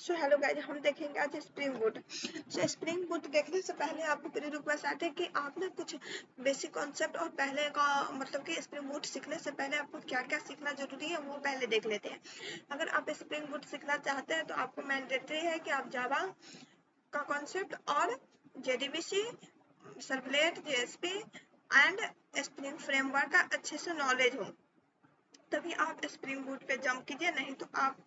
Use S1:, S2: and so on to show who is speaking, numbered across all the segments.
S1: So hello guys, हम देखेंगे आज स्प्रिंग बूट। सो स्प्रिंग बूट देखने से पहले आपको प्री रिक्वेस्ट आते हैं कि आप ना कुछ बेसिक कॉन्सेप्ट और पहले का मतलब कि स्प्रिंग बूट सीखने से पहले आपको क्या क्या सीखना जरूरी है वो पहले देख लेते हैं। अगर आप स्प्रिंग बूट सीखना चाहते हैं तो आपको मैंडेटरी है कि आप जावा का कॉन्सेप्ट और JDBC, servlet, JSP and spring framework का अच्छे से नॉलेज हो, तभी आप स्प्रिंग बूट पे जंप कीजिए। नहीं तो आप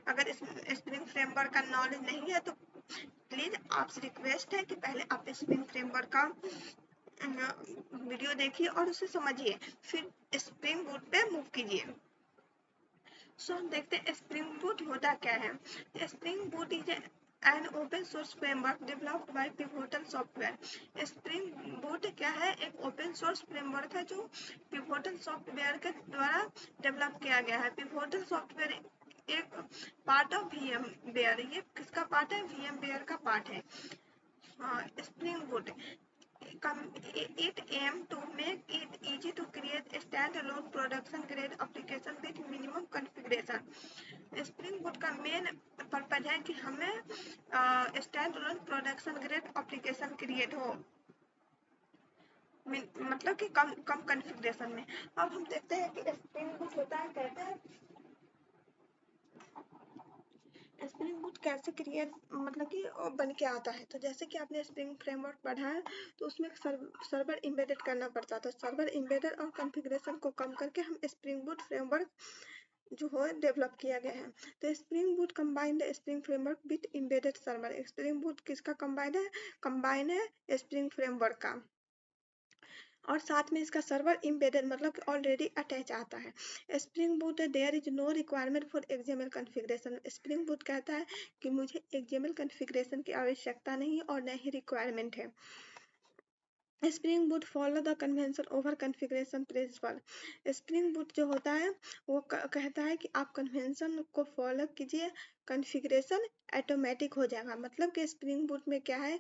S1: अगर स्प्रिंग फ्रेमवर्क का नॉलेज नहीं है तो प्लीज आपसे रिक्वेस्ट है कि पहले आप स्प्रिंग फ्रेमवर्क का वीडियो देखिए और उसे समझिए, फिर स्प्रिंग बूट पे मूव कीजिए। सो हम देखते हैं स्प्रिंग बूट होता क्या है। Spring boot is an open source framework developed by pivotal software. Spring boot क्या है? एक ओपन सोर्स फ्रेमवर्क है जो पिवोटल सॉफ्टवेयर के द्वारा डेवलप किया गया है। पिवोटल सॉफ्टवेयर एक पार्ट ऑफ VMware। ये किसका पार्ट है? VMware का पार्ट है। Spring Boot. It aims to make it easy to create a standalone production-grade application with minimum configuration. Spring Boot का मेन पर्पज है कि हमें stand production grade application create हो, मतलब कि कम कॉन्फ़िगरेशन में। अब हम देखते हैं कि स्प्रिंग बूट होता है कहते हैं स्प्रिंग बूट कैसे क्रिएट मतलब कि बन के आता है। तो जैसे कि आपने स्प्रिंग फ्रेमवर्क पढ़ा है तो उसमें सर्वर इम्बेडेड करना पड़ता था। सर्वर इम्बेडेड और कॉन्फ़िगरेशन को कम करके हम स्प्रिंग बूट फ्रेमवर्क जो है डेवलप किया गया है। तो Spring Boot combined Spring framework with embedded server. Spring Boot किसका कंबाइन है स्प्रिंग फ्रेमवर्क का, और साथ में इसका सर्वर इम्बेडेड मतलब ऑलरेडी अटैच आता है। Spring Boot there is no requirement for XML configuration. Spring Boot कहता है कि मुझे एक्सएमएल कॉन्फ़िगरेशन की आवश्यकता नहीं है और न ही रिक्वायरमेंट है। Spring Boot follow the convention over configuration principle. Spring Boot जो होता है वो कहता है कि आप कन्वेंशन को फॉलो कीजिए, कॉन्फ़िगरेशन ऑटोमेटिक हो जाएगा। मतलब कि स्प्रिंग बूट में क्या है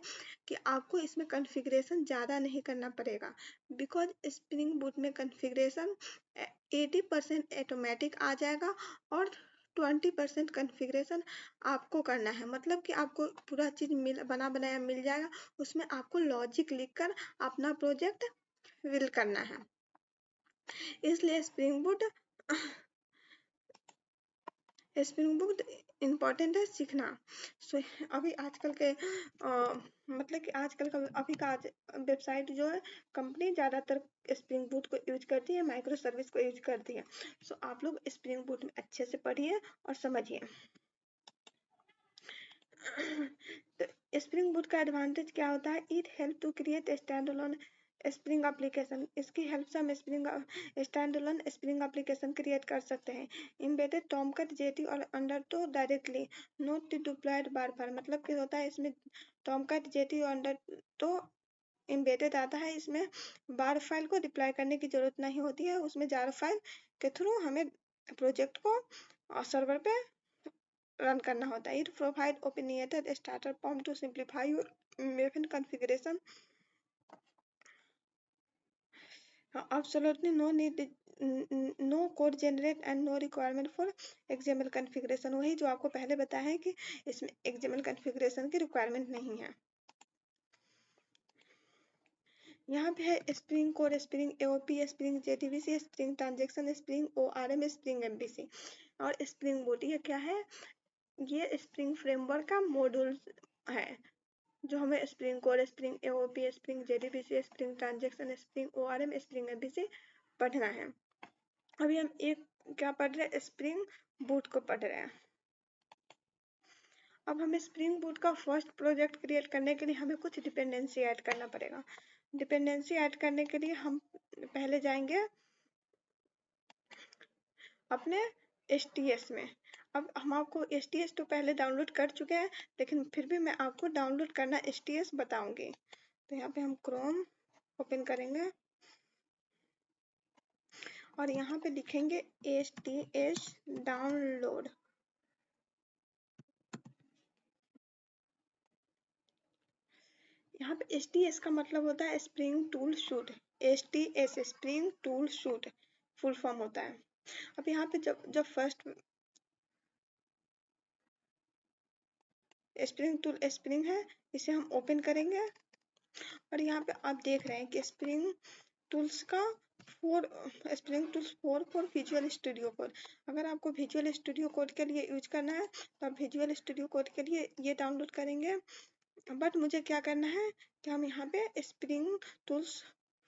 S1: कि आपको इसमें कॉन्फ़िगरेशन ज़्यादा नहीं करना पड़ेगा, बिकॉज स्प्रिंग बूट में कॉन्फ़िगरेशन 80% ऑटोमेटिक आ जाएगा और 20% कॉन्फ़िगरेशन आपको करना है। मतलब कि आपको पूरा चीज़ बना बनाया मिल जाएगा, उसमें आपको लॉजिक लिखकर अपना प्रोजेक्ट फिल करना है। इसलिए स्प्रिंग बूट इम्पोर्टेंट है सीखना। सो अभी आजकल के मतलब कि आजकल का अभी का वेबसाइट जो है कंपनी ज़्यादातर स्प्रिंग बूट को यूज करती है, माइक्रो सर्विस को यूज करती है। सो आप लोग स्प्रिंग बूट में अच्छे से पढ़िए और समझिए। तो स्प्रिंग बूट का एडवांटेज क्या होता है? It help to create stand alone Spring application. इसकी हेल्प से हम stand alone Spring application create कर सकते हैं। इम्बेडेड टॉमकैट जेटी और Undertow directly, not to deployed बार बार। मतलब क्या होता है इसमें टॉमकैट जेटी और अंडरटो इम्बेडेड आता है। इसमें बार फाइल को डिप्लॉय करने की जरूरत नहीं होती है, उसमें जार फाइल के थ्रू हमें प्रोजेक्ट को सर्वर पे रन करना होता है। It provide opinionated starter form to simplify your मेफिन configuration. Absolutely no need, no code generate and no requirement for XML configuration। वही जो आपको पहले बताया है कि इसमें XML configuration की रिक्वायरमेंट नहीं है। यहाँ पे है spring core, spring AOP, spring JDBC, spring transaction, spring ORM, spring MVC और स्प्रिंग बूट। ये क्या है? ये स्प्रिंग फ्रेमवर्क का मॉड्यूल है जो हमें spring core, spring AOP, spring JDBC, spring transaction, spring ORM, spring MVC पढ़ना है। अभी हम एक क्या पढ़ रहे हैं? स्प्रिंग बूट को पढ़ रहे हैं। अब हमें स्प्रिंग बूट का फर्स्ट प्रोजेक्ट क्रिएट करने के लिए हमें कुछ डिपेंडेंसी ऐड करना पड़ेगा। डिपेंडेंसी ऐड करने के लिए हम पहले जाएंगे अपने STS में। अब हम आपको STS तो पहले डाउनलोड कर चुके हैं, लेकिन फिर भी मैं आपको डाउनलोड करना STS बताऊंगी। तो यहाँ पे हम क्रोम ओपन करेंगे और यहाँ पे लिखेंगे STS डाउनलोड। यहाँ पे STS का मतलब होता है spring tool suit. STS spring tool suit full form होता है। अब यहाँ पे जब फर्स्ट स्प्रिंग टूल स्प्रिंग है, इसे हम ओपन करेंगे और यहाँ पे आप देख रहे हैं कि स्प्रिंग टूल्स का spring tools 4 for visual studio code. अगर आपको विजुअल स्टूडियो कोड के लिए यूज करना है तो आप विजुअल स्टूडियो कोड के लिए ये डाउनलोड करेंगे। बट मुझे क्या करना है कि हम यहाँ पे स्प्रिंग टूल्स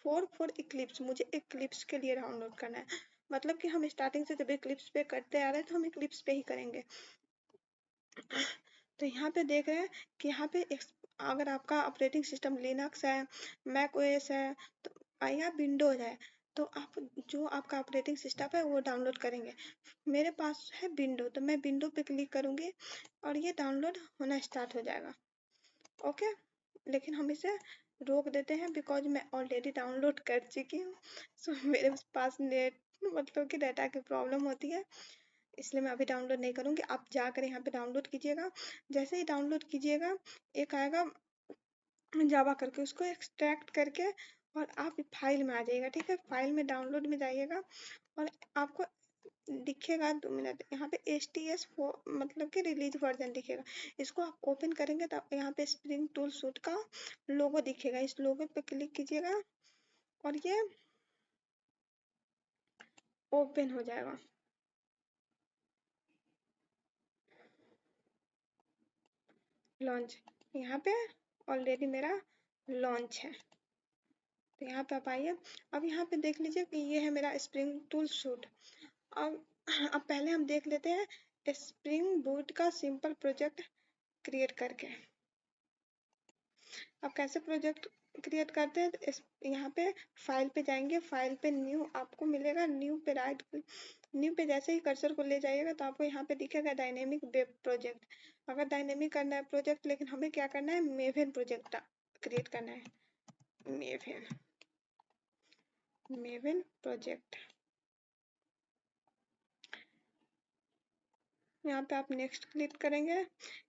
S1: 4 फॉर इक्लिप्स, मुझे इक्लिप्स के लिए डाउनलोड करना है। मतलब कि हम स्टार्टिंग से जब इक्लिप्स पे करते आ रहे हैं तो हम इक्लिप्स पे ही करेंगे। तो यहाँ पे देख रहे हैं कि यहाँ पे अगर आपका ऑपरेटिंग सिस्टम लिनक्स है, मैक ओएस है तो या विंडोज है तो आप जो आपका ऑपरेटिंग सिस्टम है वो डाउनलोड करेंगे। मेरे पास है विंडो तो मैं विंडो पे क्लिक करूंगी और ये डाउनलोड होना स्टार्ट हो जाएगा। ओके, लेकिन हम इसे रोक देते हैं बिकॉज मैं ऑलरेडी डाउनलोड कर चुकी हूँ। सो मेरे पास नेट मतलब कि डाटा की प्रॉब्लम होती है, इसलिए मैं अभी डाउनलोड नहीं करूँगी। आप जाकर यहाँ पे डाउनलोड कीजिएगा। जैसे ही डाउनलोड कीजिएगा एक आएगा जावा करके, उसको एक्सट्रैक्ट करके और आप फाइल में आ जाइएगा। ठीक है, फाइल में डाउनलोड में जाइएगा और आपको दिखेगा 2 मिनट यहाँ पे HTS मतलब कि रिलीज वर्जन दिखेगा। इसको आप ओपन करेंगे तो यहाँ पे स्प्रिंग टूल सूट का लोगो दिखेगा। इस लोगो पे क्लिक कीजिएगा और ये ओपन हो जाएगा। लॉन्च, यहाँ पे ऑलरेडी मेरा लॉन्च है तो यहाँ पे आप आइए। अब यहाँ पे देख लीजिए कि ये है मेरा स्प्रिंग टूल सूट। अब पहले हम देख लेते हैं स्प्रिंग बूट का सिंपल प्रोजेक्ट क्रिएट करके। अब कैसे प्रोजेक्ट क्रिएट करते हैं तो यहाँ पे फाइल पे जाएंगे, फाइल पे न्यू आपको मिलेगा, न्यू पे राइट, न्यू पे जैसे ही कर्सर को ले जाइएगा तो आपको यहाँ पे दिखेगा डायनेमिक वेब प्रोजेक्ट। अगर डायनेमिक करना है प्रोजेक्ट, लेकिन हमें क्या करना है, मेवेन प्रोजेक्ट क्रिएट करना है। मेवेन प्रोजेक्ट, यहाँ पे आप नेक्स्ट क्लिक करेंगे।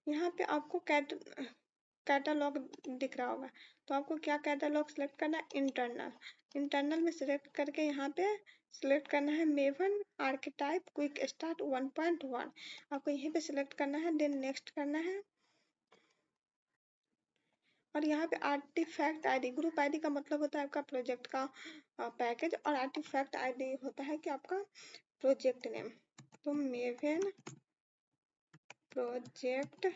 S1: यहाँ पे आपको कैटालॉग दिख रहा होगा तो आपको क्या कैटालॉग सेलेक्ट करना है, इंटरनल। इंटरनल में सेलेक्ट करके यहाँ पे सेलेक्ट करना है मेवन आर्किटाइप क्विक स्टार्ट 1.1। आपको यहीं पे सेलेक्ट करना है, देन नेक्स्ट करना है और यहाँ पे आर्टिफैक्ट आईडी, ग्रुप आईडी का मतलब होता है आपका प्रोजेक्ट का पैकेज और आर्टिफैक्ट आईडी होता है कि आपका प्रोजेक्ट नेम। तो मेवन प्रोजेक्ट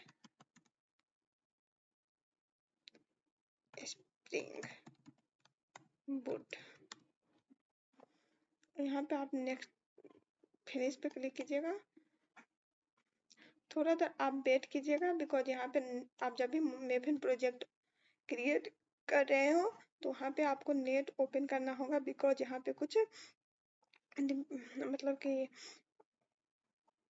S1: स्प्रिंग बूट, यहाँ पे आप नेक्स्ट फिनिश पे क्लिक कीजिएगा। थोड़ा देर आप वेट कीजिएगा बिकॉज यहाँ पे आप जब भी मेवन प्रोजेक्ट क्रिएट कर रहे हो तो वहाँ पे आपको नेट ओपन करना होगा बिकॉज यहाँ पे कुछ मतलब कि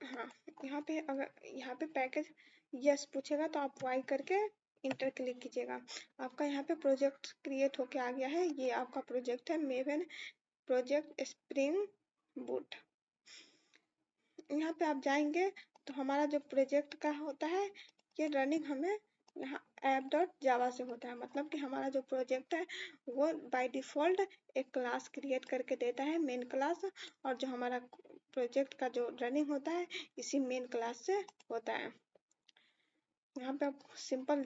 S1: हाँ, यहाँ पे अगर यहाँ पे पैकेज यस पूछेगा तो आप वाई करके इंटर क्लिक कीजिएगा। आपका यहाँ पे प्रोजेक्ट क्रिएट होके आ गया है। ये आपका प्रोजेक्ट है मेवन प्रोजेक्ट स्प्रिंग बूट। यहाँ पे आप जाएंगे तो हमारा जो प्रोजेक्ट का होता है ये रनिंग हमें यहाँ app.java से होता है। मतलब कि हमारा जो प्रोजेक्ट है वो बाय डिफ़ॉल्ट एक क्लास क्रिएट करके देता है, मेन क्लास, और जो हमारा प्रोजेक्ट का जो रनिंग होता है इसी मेन क्लास से होता है। यहाँ पे आप सिंपल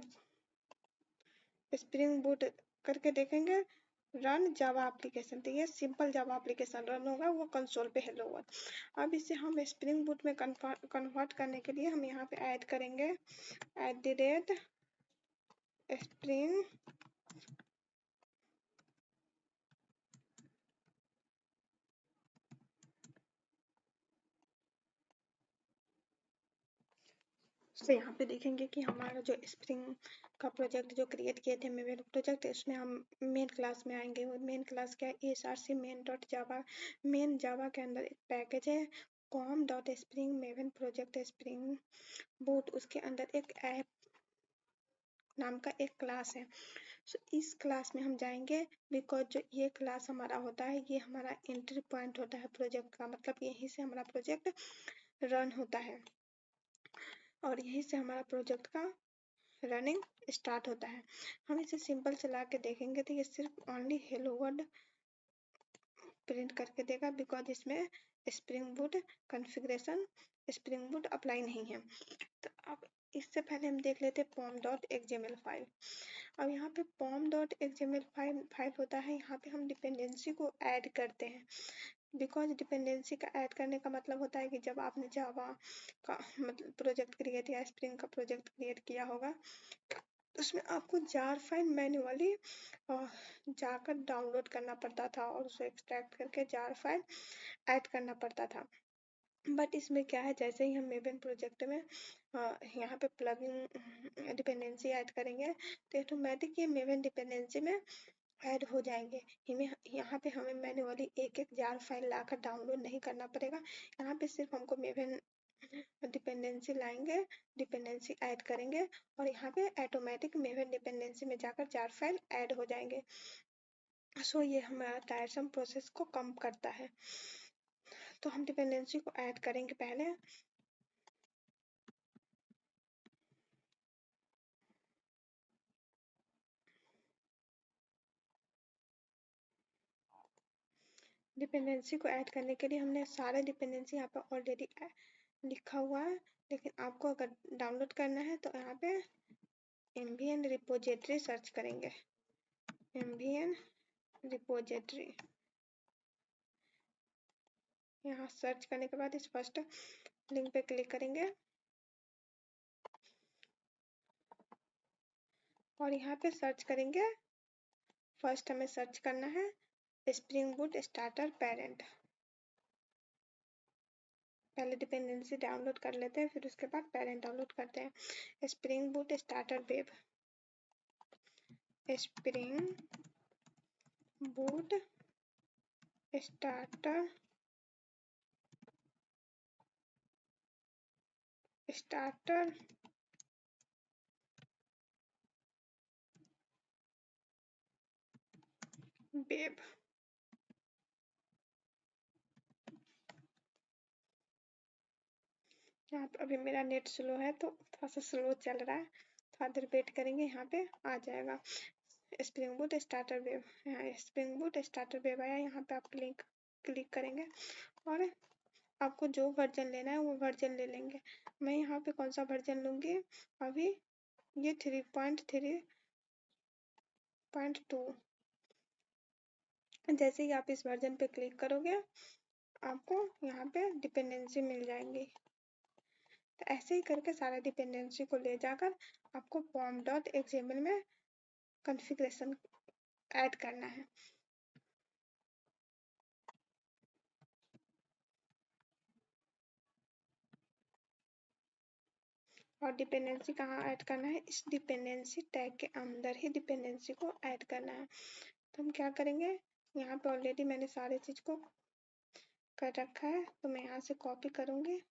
S1: स्प्रिंग बूट करके देखेंगे रन जावा एप्लीकेशन, तो ये सिंपल जावा एप्लीकेशन रन होगा, वो कंसोल पे हेलो होगा। अब इसे हम स्प्रिंग बूट में कन्वर्ट करने के लिए हम यहाँ पे ऐड करेंगे @spring तो यहाँ पे देखेंगे कि हमारा जो स्प्रिंग का प्रोजेक्ट जो क्रिएट किए थे मेन प्रोजेक्ट, इसमें हम मेन क्लास में आएंगे। वो मेन क्लास क्या है, ESRC main.java। मेन जावा के अंदर एक पैकेज है com.spring maven project spring boot, उसके अंदर एक ऐप नाम का एक क्लास है। सो इस क्लास में हम जाएंगे बिकॉज जो ये क्लास हमारा होता है ये हमारा एंट्री पॉइंट होता है प्रोजेक्ट का, मतलब यहीं से हमारा प्रोजेक्ट रन होता है और यहीं से हमारा प्रोजेक्ट का रनिंग स्टार्ट होता है। हम इसे सिंपल चला के देखेंगे तो ये सिर्फ ओनली हेलो वर्ल्ड प्रिंट करके देगा बिकॉज इसमें spring boot configuration Spring boot apply नहीं है। तो अब इससे पहले हम देख लेते पॉम डॉट एक्सएमएल फाइल। अब यहाँ पे पॉम डॉट एक्सएमएल फाइल होता है, यहाँ पे हम डिपेंडेंसी को ऐड करते हैं। बिकॉज डिपेंडेंसी का ऐड करने का मतलब होता है कि जब आपने जावा का मतलब प्रोजेक्ट क्रिएट या स्प्रिंग का प्रोजेक्ट क्रिएट किया होगा, उसमें आपको जार फाइल मैन्युअली जाकर डाउनलोड करना पड़ता था और उसे एक्सट्रैक्ट करके जार फाइल ऐड करना पड़ता था। बट इसमें क्या है, जैसे ही हम मेवन प्रोजेक्ट में यहाँ पे प्लगइन डिपेंडेंसी ऐड करेंगे तो ऑटोमेटिक ये मेवन डिपेंडेंसी में ऐड हो जाएंगे। यहाँ पे हमें मैन्युअली एक एक जार फाइल लाकर डाउनलोड नहीं करना पड़ेगा। यहाँ पे सिर्फ हमको मेवन डिपेंडेंसी लाएंगे, डिपेंडेंसी ऐड करेंगे और यहाँ पे ऑटोमेटिक मेवन डिपेंडेंसी में जाकर जार फाइल ऐड हो जाएंगे। सो ये हमारा टायरसम प्रोसेस को कम करता है। तो हम डिपेंडेंसी को ऐड करेंगे पहले। डिपेंडेंसी को ऐड करने के लिए हमने सारे डिपेंडेंसी यहाँ पर ऑलरेडी लिखा हुआ है, लेकिन आपको अगर डाउनलोड करना है तो यहाँ पे एमवीएन रिपोजिटरी सर्च करेंगे। एमवीएन रिपोजिटरी यहाँ सर्च करने के बाद इस फर्स्ट लिंक पे क्लिक करेंगे और यहाँ पे सर्च करेंगे। फर्स्ट हमें सर्च करना है स्प्रिंग बूट स्टार्टर पेरेंट। पहले डिपेंडेंसी डाउनलोड कर लेते हैं, फिर उसके बाद पेरेंट डाउनलोड करते हैं। Spring boot starter web, spring boot starter web. यहाँ पे अभी मेरा नेट स्लो है तो थोड़ा सा स्लो चल रहा है, थोड़ा देर वेट करेंगे, यहाँ पे आ जाएगा स्प्रिंग बूट स्टार्टर वेब। यहाँ स्प्रिंग बूट स्टार्टर वेब आया, यहाँ पे आप क्लिक करेंगे और आपको जो वर्जन लेना है वो वर्जन ले लेंगे। मैं यहाँ पे कौन सा वर्जन लूँगी, अभी ये 3.3.2। जैसे ही आप इस वर्जन पे क्लिक करोगे आपको यहाँ पे डिपेंडेंसी मिल जाएंगी। तो ऐसे ही करके सारा डिपेंडेंसी को ले जाकर आपको पॉम डॉट एक्सएमएल में कॉन्फ़िगरेशन ऐड करना है। और डिपेंडेंसी कहाँ ऐड करना है, इस डिपेंडेंसी टैग के अंदर ही डिपेंडेंसी को ऐड करना है। तो हम क्या करेंगे, यहाँ पे ऑलरेडी मैंने सारी चीज़ को कर रखा है तो मैं यहाँ से कॉपी करूँगी।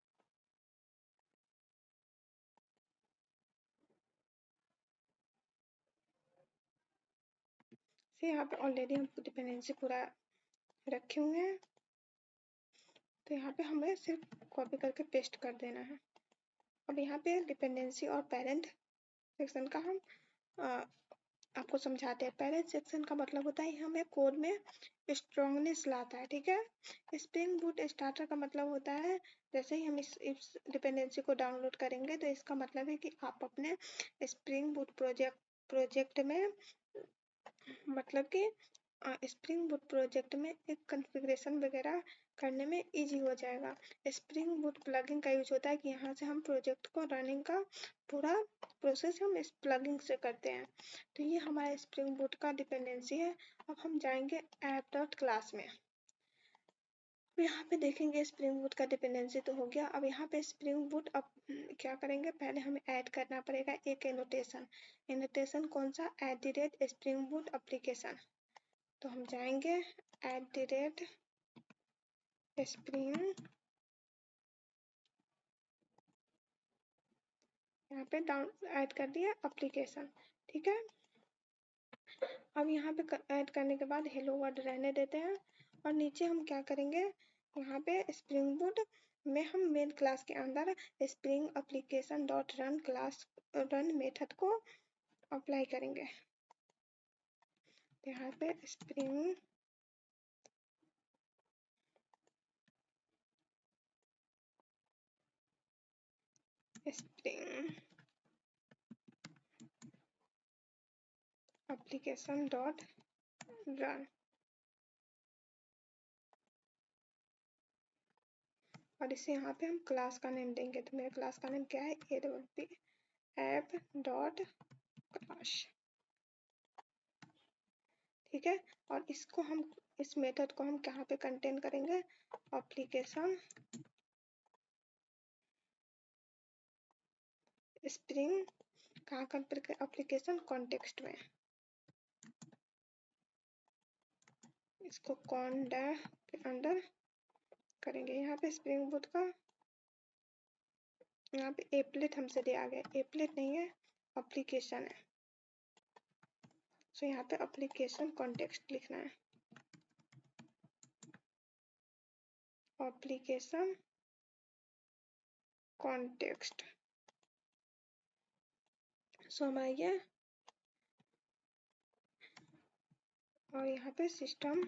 S1: फिर यहाँ पे ऑलरेडी हम डिपेंडेंसी पूरा रखे हुए हैं, तो यहाँ पे हमें सिर्फ कॉपी करके पेस्ट कर देना है। अब यहाँ पे डिपेंडेंसी और पेरेंट सेक्शन का हम आपको समझाते हैं। पेरेंट सेक्शन का मतलब होता है हमें कोड में स्ट्रॉन्गनेस लाता है, ठीक है। स्प्रिंग बूट स्टार्टर का मतलब होता है जैसे ही हम इस डिपेंडेंसी को डाउनलोड करेंगे तो इसका मतलब है कि आप अपने स्प्रिंग बूट प्रोजेक्ट में मतलब कि स्प्रिंग बूट प्रोजेक्ट में एक कॉन्फ़िगरेशन वगैरह करने में इजी हो जाएगा। स्प्रिंग बूट प्लगइन का यूज होता है कि यहाँ से हम प्रोजेक्ट को रनिंग का पूरा प्रोसेस हम इस प्लगइन से करते हैं। तो ये हमारा स्प्रिंग बूट का डिपेंडेंसी है। अब हम जाएंगे ऐप डॉट क्लास में। यहाँ पे देखेंगे स्प्रिंग बूट का डिपेंडेंसी तो हो गया। अब यहाँ पे स्प्रिंग बूट अब क्या करेंगे, पहले हमें ऐड करना पड़ेगा एक एनोटेशन। एनोटेशन कौन सा, @स्प्रिंग बूट एप्लीकेशन। तो हम जाएंगे @स्प्रिंग, यहाँ पे डाउन ऐड कर दिया एप्लीकेशन, ठीक है। अब यहाँ पे ऐड करने के बाद हेलो वर्ल्ड रहने देते हैं और नीचे हम क्या करेंगे, यहाँ पे स्प्रिंग बूट में हम मेन क्लास के अंदर spring application dot run class run method को अप्लाई करेंगे। यहाँ पे स्प्रिंग application डॉट रन, और इसे यहाँ पे हम क्लास का नेम देंगे। तो मेरे क्लास का नेम क्या है, AWP ऐप डॉट क्लास, ठीक है। और इसको हम, इस मेथड को हम कहाँ पे कंटेन करेंगे, एप्लीकेशन स्प्रिंग, कहाँ कंपेयर, एप्लीकेशन कॉन्टेक्स्ट में, इसको कॉन्डा के अंदर करेंगे। यहाँ पे स्प्रिंग बूट का, यहाँ पे एप्लेट हमसे दिया गया, एप्लेट नहीं है, एप्लीकेशन है। सो यहाँ पे एप्लीकेशन कॉन्टेक्स्ट लिखना है, एप्लीकेशन कॉन्टेक्स्ट। सो हमारा ये, और यहाँ पे system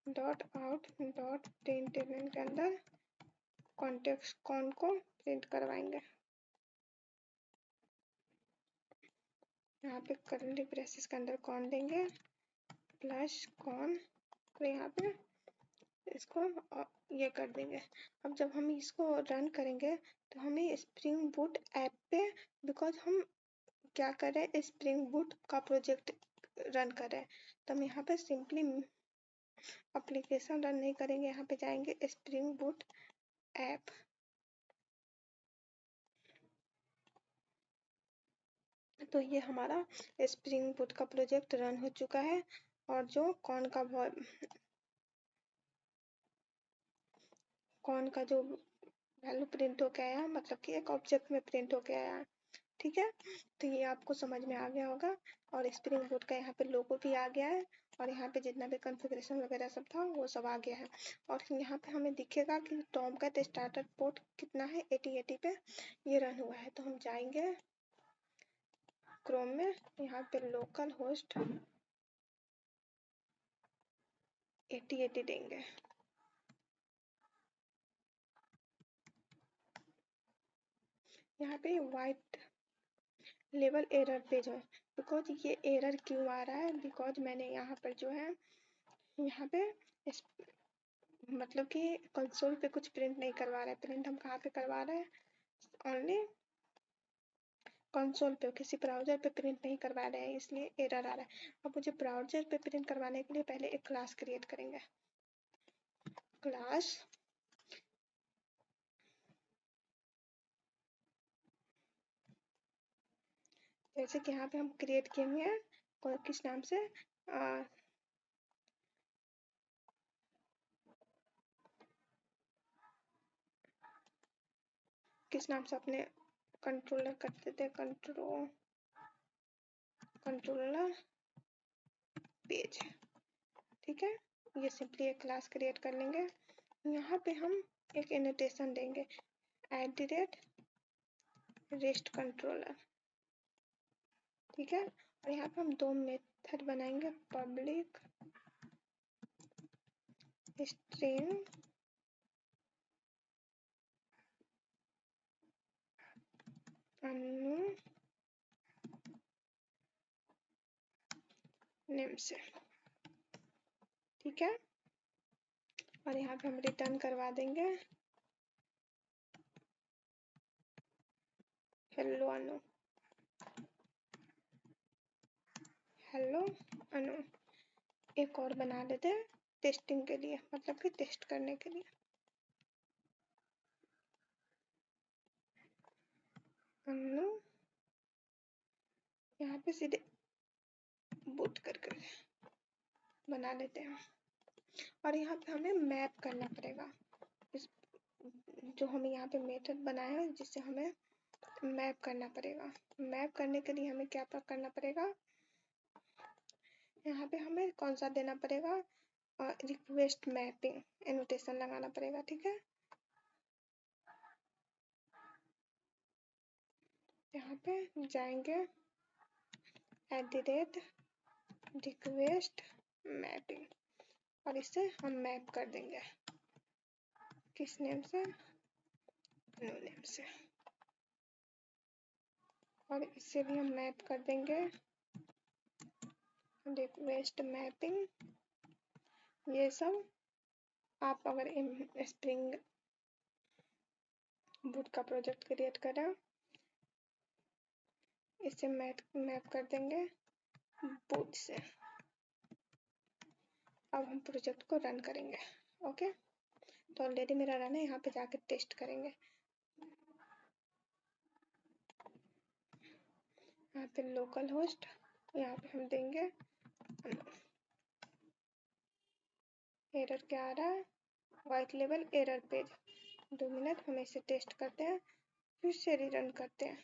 S1: dot out dot println के अंदर कॉन्टेक्स्ट कॉन को प्रिंट करवाएंगे। यहाँ पे करली ब्रेसेस के अंदर कॉन देंगे प्लस कॉन, तो यहाँ पे इसको ये कर देंगे। अब जब हम इसको रन करेंगे तो हमें स्प्रिंग बूट ऐप पे, बिकॉज हम क्या कर रहे हैं, स्प्रिंग बूट का प्रोजेक्ट रन कर रहे हैं, तो हम यहाँ पे सिंपली एप्लीकेशन रन नहीं करेंगे, यहाँ पे जाएंगे स्प्रिंग बूट ऐप, तो ये हमारा स्प्रिंग बूट का प्रोजेक्ट रन हो चुका है। और जो कौन का जो वैल्यू प्रिंट होके आया, मतलब कि एक ऑब्जेक्ट में प्रिंट होके आया, ठीक है। तो ये आपको समझ में आ गया होगा, और स्प्रिंग बूट का यहाँ पे लोगो भी आ गया है, और यहाँ पे जितना भी कॉन्फ़िगरेशन वगैरह सब था वो सब आ गया है। और यहाँ पे हमें दिखेगा कि टॉमकैट स्टार्टर पोर्ट कितना है, 8080 पे ये रन हुआ है। तो हम जाएंगे क्रोम में, यहाँ पे लोकल होस्ट 8080 देंगे, यहाँ पे वाइट लेवल एरर पेज है। बिकॉज ये एरर क्यों आ रहा है, बिकॉज मैंने यहाँ पर जो है, यहाँ पे इस, मतलब कि कंसोल पे कुछ प्रिंट नहीं करवा रहा है। प्रिंट हम कहाँ पे करवा रहे हैं, ओनली कंसोल पे, किसी ब्राउजर पे प्रिंट नहीं करवा रहे हैं, इसलिए एरर आ रहा है। अब मुझे ब्राउजर पे प्रिंट करवाने के लिए पहले एक क्लास क्रिएट करेंगे, क्लास जैसे कि यहाँ पे हम क्रिएट किए हुए हैं, किस नाम से, किस नाम से अपने कंट्रोलर करते थे, कंट्रोलर पेज, ठीक है। ये सिंपली एक क्लास क्रिएट कर लेंगे। यहाँ पे हम एक एनोटेशन देंगे, @REST कंट्रोलर, ठीक है। और यहाँ पे हम दो मेथड बनाएंगे, पब्लिक स्ट्रिंग अनु नेम से, ठीक है। और यहाँ पे हम रिटर्न करवा देंगे हेलो अनु, हेलो अनु। एक और बना लेते हैं टेस्टिंग के लिए, मतलब कि टेस्ट करने के लिए, अनु, यहाँ पे सीधे बूट कर बना लेते हैं। और यहाँ पे हमें मैप करना पड़ेगा, इस जो हमें यहाँ पे मेथड बनाया है जिससे हमें मैप करना पड़ेगा। मैप करने के लिए हमें क्या करना पड़ेगा, यहाँ पे हमें कौन सा देना पड़ेगा, रिक्वेस्ट मैपिंग एनोटेशन लगाना पड़ेगा, ठीक है। यहाँ पे जाएंगे @request मैपिंग, और इसे हम मैप कर देंगे किस नेम से, नो नेम से, और इसे भी हम मैप कर देंगे रिक्वेस्ट मैपिंग, ये सब आप अगर स्प्रिंग बूट का प्रोजेक्ट क्रिएट करें, इसे मैप कर देंगे बूट से। अब हम प्रोजेक्ट को रन करेंगे। ओके, तो ऑलरेडी मेरा रन है, यहाँ पे जाके टेस्ट करेंगे। यहाँ पे लोकल होस्ट, यहाँ पे हम देंगे एरर क्या आ रहा है, white level error page. 2 minute हम इसे टेस्ट करते हैं, फिर से रीरन करते हैं।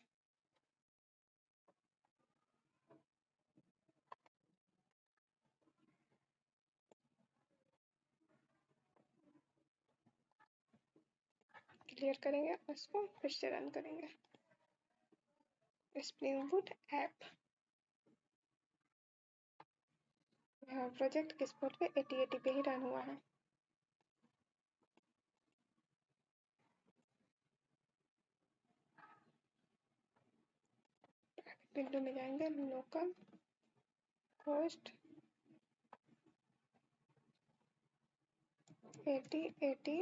S1: क्लियर करेंगे उसको, फिर से रन करेंगे स्प्रिंग बूट ऐप। यहाँ प्रोजेक्ट किस पोर्ट पे, 8080 पे ही रन हुआ है। विंडो में जाएंगे, लोकल होस्ट 8080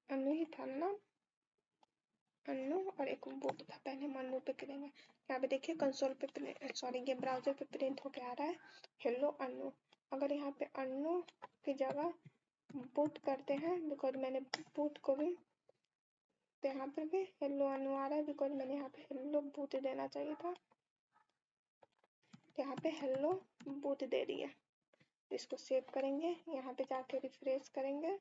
S1: अनु ही था ना, अनु और एक बूट था, पहले हम अनु पे करेंगे। यहाँ पे देखिए कंसोल पे सॉरी ये ब्राउजर पे प्रिंट होके आ रहा है हेलो अनु। अगर यहाँ पे अनु की जगह बूट करते हैं, बिकॉज मैंने बूट को भी, तो यहाँ पे भी हेलो अनु आ रहा है, बिकॉज मैंने यहाँ पे हेलो बूट देना चाहिए था, यहाँ पे हेलो बूट दे दिया। इसको सेव करेंगे, यहाँ पे जाके रिफ्रेश करेंगे।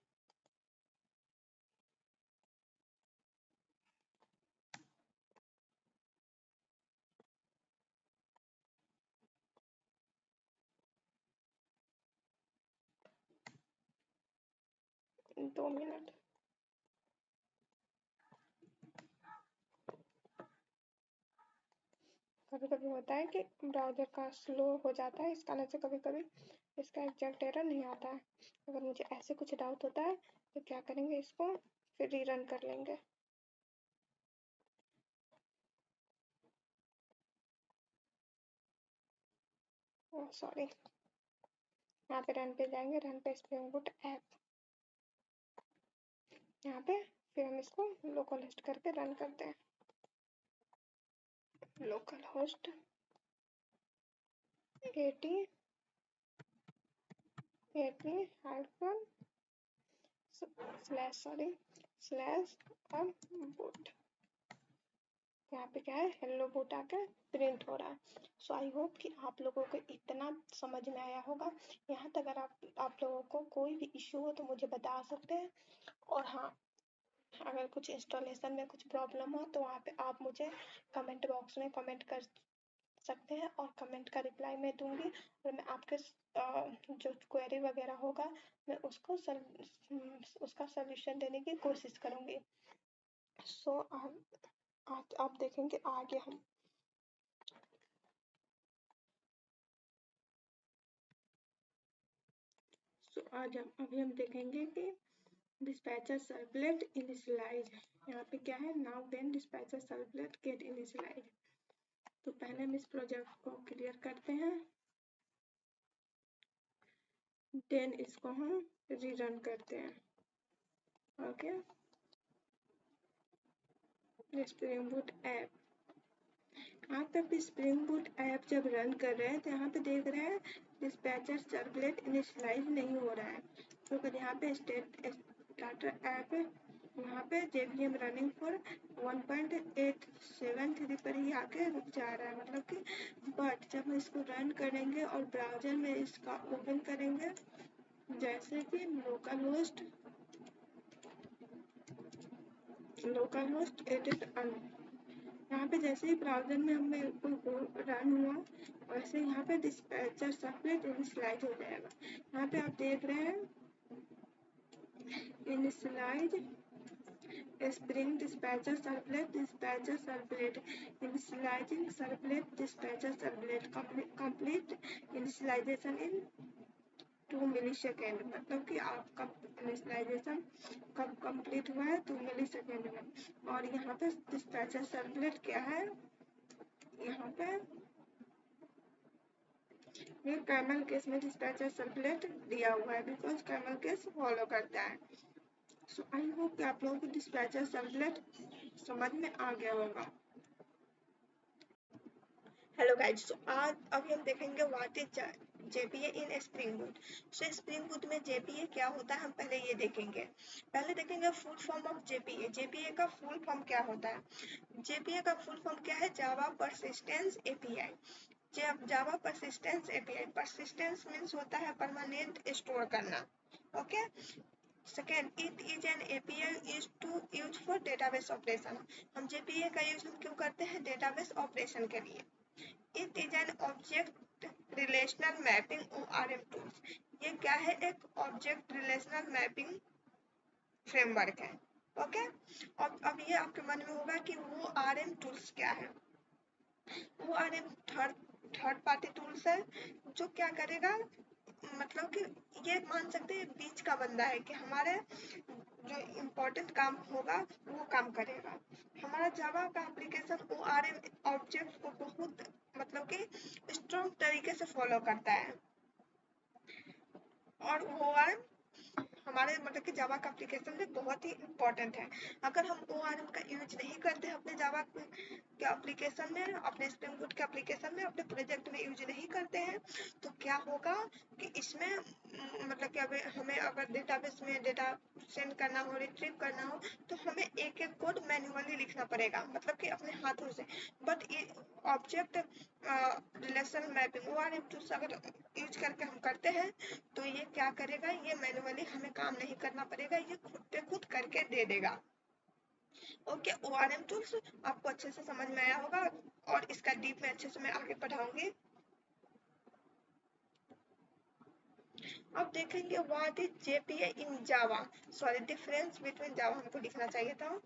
S1: दो मिनट। कभी कभी होता है कि ब्राउजर का स्लो हो जाता है, इस कारण से कभी कभी इसका एग्जैक्ट एरर नहीं आता है। अगर मुझे ऐसे कुछ डाउट होता है तो क्या करेंगे, इसको फिर रीरन कर लेंगे। ओह सॉरी, यहाँ पे रन पे जाएंगे, रन पे स्प्रिंग बूट ऐप, यहाँ पे फिर हम इसको लोकल होस्ट करके रन करते हैं। Local host 80 hyphen slash boot. यहाँ पे क्या है, हेलो बूट आके प्रिंट हो रहा है। सो आई होप कि आप लोगों को इतना समझ में आया होगा। यहाँ तक अगर आप लोगों को कोई भी इश्यू हो तो मुझे बता सकते हैं। और हाँ, अगर कुछ इंस्टॉलेशन में कुछ प्रॉब्लम हो तो वहाँ पे आप मुझे कमेंट बॉक्स में कमेंट कर सकते हैं, और कमेंट का रिप्लाई मैं दूंगी, और मैं आपके जो क्वेरी वगैरह होगा मैं उसको उसका सॉल्यूशन देने की कोशिश करूंगी। सो आप देखेंगे आगे हम आज अभी हम देखेंगे कि डिस्पैचर सर्वलेट इनिशियलाइज। यहाँ पे क्या है, now then dispatcher servlet get initialise. तो पहले हम इस प्रोजेक्ट को क्लियर करते हैं, देन इसको हम रीरन करते हैं। ओके, स्प्रिंग बूट ऐप, यहाँ पे स्प्रिंग बूट ऐप जब रन कर रहे हैं तो यहाँ पे देख रहे हैं डिस्पैचर सर्वलेट इनिशियलाइज नहीं हो रहा है, तो अगर यहाँ पे स्टार्टर ऐप यहाँ पे JVM रनिंग फॉर 1.873 पर ही आके रुक जा रहा है, मतलब कि बट जब हम इसको रन करेंगे और ब्राउजर में इसका ओपन करेंगे, जैसे कि लोकल होस्ट एडिट अन, यहाँ पे जैसे ही ब्राउजर में हमें कोई रन हुआ वैसे यहाँ पे डिस्पैचर सर्वलेट इनिशियलाइज हो जाएगा। यहाँ पे आप देख रहे हैं initialize spring dispatcher servlet initializing servlet dispatcher servlet complete initialization in 2 millisecond, मतलब कि आपका इनिशियलाइजेशन कब कंप्लीट हुआ है, 2 मिली सेकेंड में। और यहाँ पे डिस्पैचर सर्वलेट क्या है, यहाँ पे ये कैमल केस में डिस्पैचर सर्वलेट दिया हुआ है, बिकॉज कैमल केस फॉलो करता है। सो आई होप कि आप लोगों को डिस्पैचर सर्वलेट समझ में आ गया होगा। हेलो गाइस, सो आज अभी हम देखेंगे what is JPA in spring boot. So spring boot में जेपीए क्या होता है हम पहले ये देखेंगे। पहले देखेंगे full form of JPA. JPA का फुल फॉर्म क्या होता है? जेपीए का फुल फॉर्म क्या है? Java persistence API. जावा परसिस्टेंस एपीआई, परसिस्टेंस मीन्स होता है परमानेंट स्टोर करना। Okay. Second, it is an API use for database operation. हम जेपीए का यूज क्यों करते हैं? डेटाबेस ऑपरेशन के लिए। It is an object relational mapping ORM tools। ये क्या है? एक ऑब्जेक्ट रिलेशनल मैपिंग फ्रेमवर्क है। ओके। और अब ये आपके मन में होगा कि वो आरएम टूल्स क्या है? वो आरएम थर्ड पार्टी टूल्स है जो क्या करेगा, मतलब कि ये मान सकते हैं बीच का बंदा है कि हमारे जो इम्पोर्टेंट काम होगा वो काम करेगा। हमारा जावा का एप्लीकेशन ORM ऑब्जेक्ट को बहुत मतलब कि स्ट्रॉन्ग तरीके से फॉलो करता है। और ORM हमारे मतलब कि जावा का एप्लीकेशन में बहुत ही इम्पोर्टेंट है। अगर हम ORM का यूज नहीं करते हैं अपने जावा के एप्लीकेशन में, अपने स्प्रिंग बूट के एप्लीकेशन में, अपने प्रोजेक्ट में यूज नहीं करते हैं, तो क्या होगा कि इसमें मतलब कि हमें अगर डेटाबेस में डेटा सेंड करना हो, रिट्रीव करना हो, तो हमें एक एक कोड मैन्युअली लिखना पड़ेगा, मतलब कि अपने हाथों से। But object relation mapping ORM tools अगर यूज करके हम करते हैं तो ये क्या करेगा, ये मैन्युअली हमें काम नहीं करना पड़ेगा, ये खुद पे खुद करके दे देगा। ओके। ORM टूल्स आपको अच्छे से समझ में आया होगा और इसका डीप में अच्छे से मैं आगे पढ़ाऊंगी। अब देखेंगे what is JPA in Java. Sorry, difference between Java हमको लिखना चाहिए था।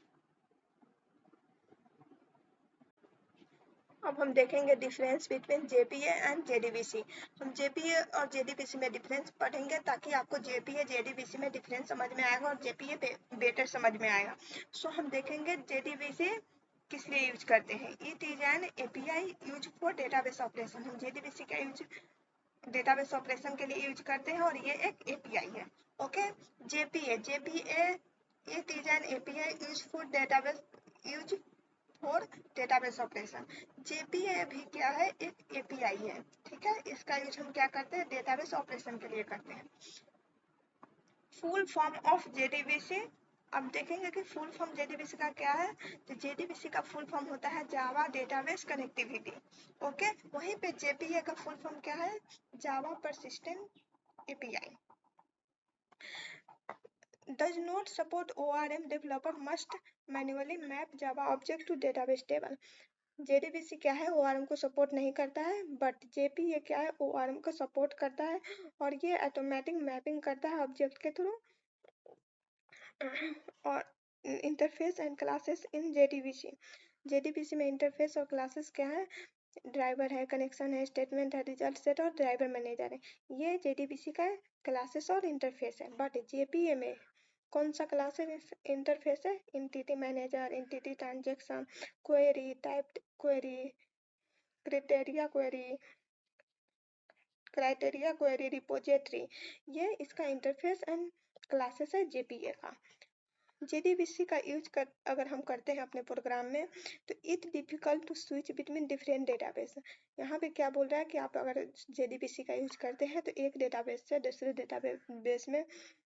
S1: अब हम देखेंगे difference between JPA and JDBC. हम जेपीए और जेडीबीसी में डिफरेंस पढ़ेंगे ताकि आपको जेपीए जेडीबीसी में डिफरेंस समझ में आएगा और जेपीए बेटर समझ में आएगा। सो हम देखेंगे जेडीबीसी किस लिए यूज करते हैं। It is an API use for database operation. हम जेडीबीसी का यूज डेटाबेस ऑपरेशन के लिए यूज करते हैं और ये एक एपीआई है। Okay. JPA it is an API use for database use for database operation. JPA भी क्या है? एक एपीआई है। ठीक है, इसका यूज हम क्या करते हैं? डेटाबेस ऑपरेशन के लिए करते हैं। Full form of JDBC. अब देखेंगे कि फुल फॉर्म जेडीबीसी का क्या है। तो जेडीबीसी का फुल फॉर्म होता है जावा डेटाबेस कनेक्टिविटी। ओके। वहीं पे जेपीए का फुल फॉर्म क्या है? Java persistent API. Does not support ORM, developer must manually map Java object to database table। JDBC क्या है? ORM को सपोर्ट नहीं करता है, बट जेपीए क्या है? ORM को सपोर्ट करता है और ये ऑटोमेटिक मैपिंग करता है ऑब्जेक्ट के थ्रू और interface and classes in JDBC. JDBC में इंटरफेस और क्लासेस क्या है? ड्राइवर है, कनेक्शन है, स्टेटमेंट है, रिजल्ट सेट और ड्राइवर मैनेजर है। ये जेडीबीसी का क्लासेस और इंटरफेस है। बट जेपीए में कौन सा क्लास है? इंटरफेस है, entity manager, entity transaction, query, typed query, criteria query, repository. ये इसका इंटरफेस एंड क्लासेस है जेपीए का। जेडीबीसी का यूज अगर हम करते हैं अपने प्रोग्राम में तो it difficult to switch between different database. यहाँ पे क्या बोल रहा है कि आप अगर जेडीबीसी का यूज करते हैं तो एक डेटाबेस से दूसरे डेटाबेस में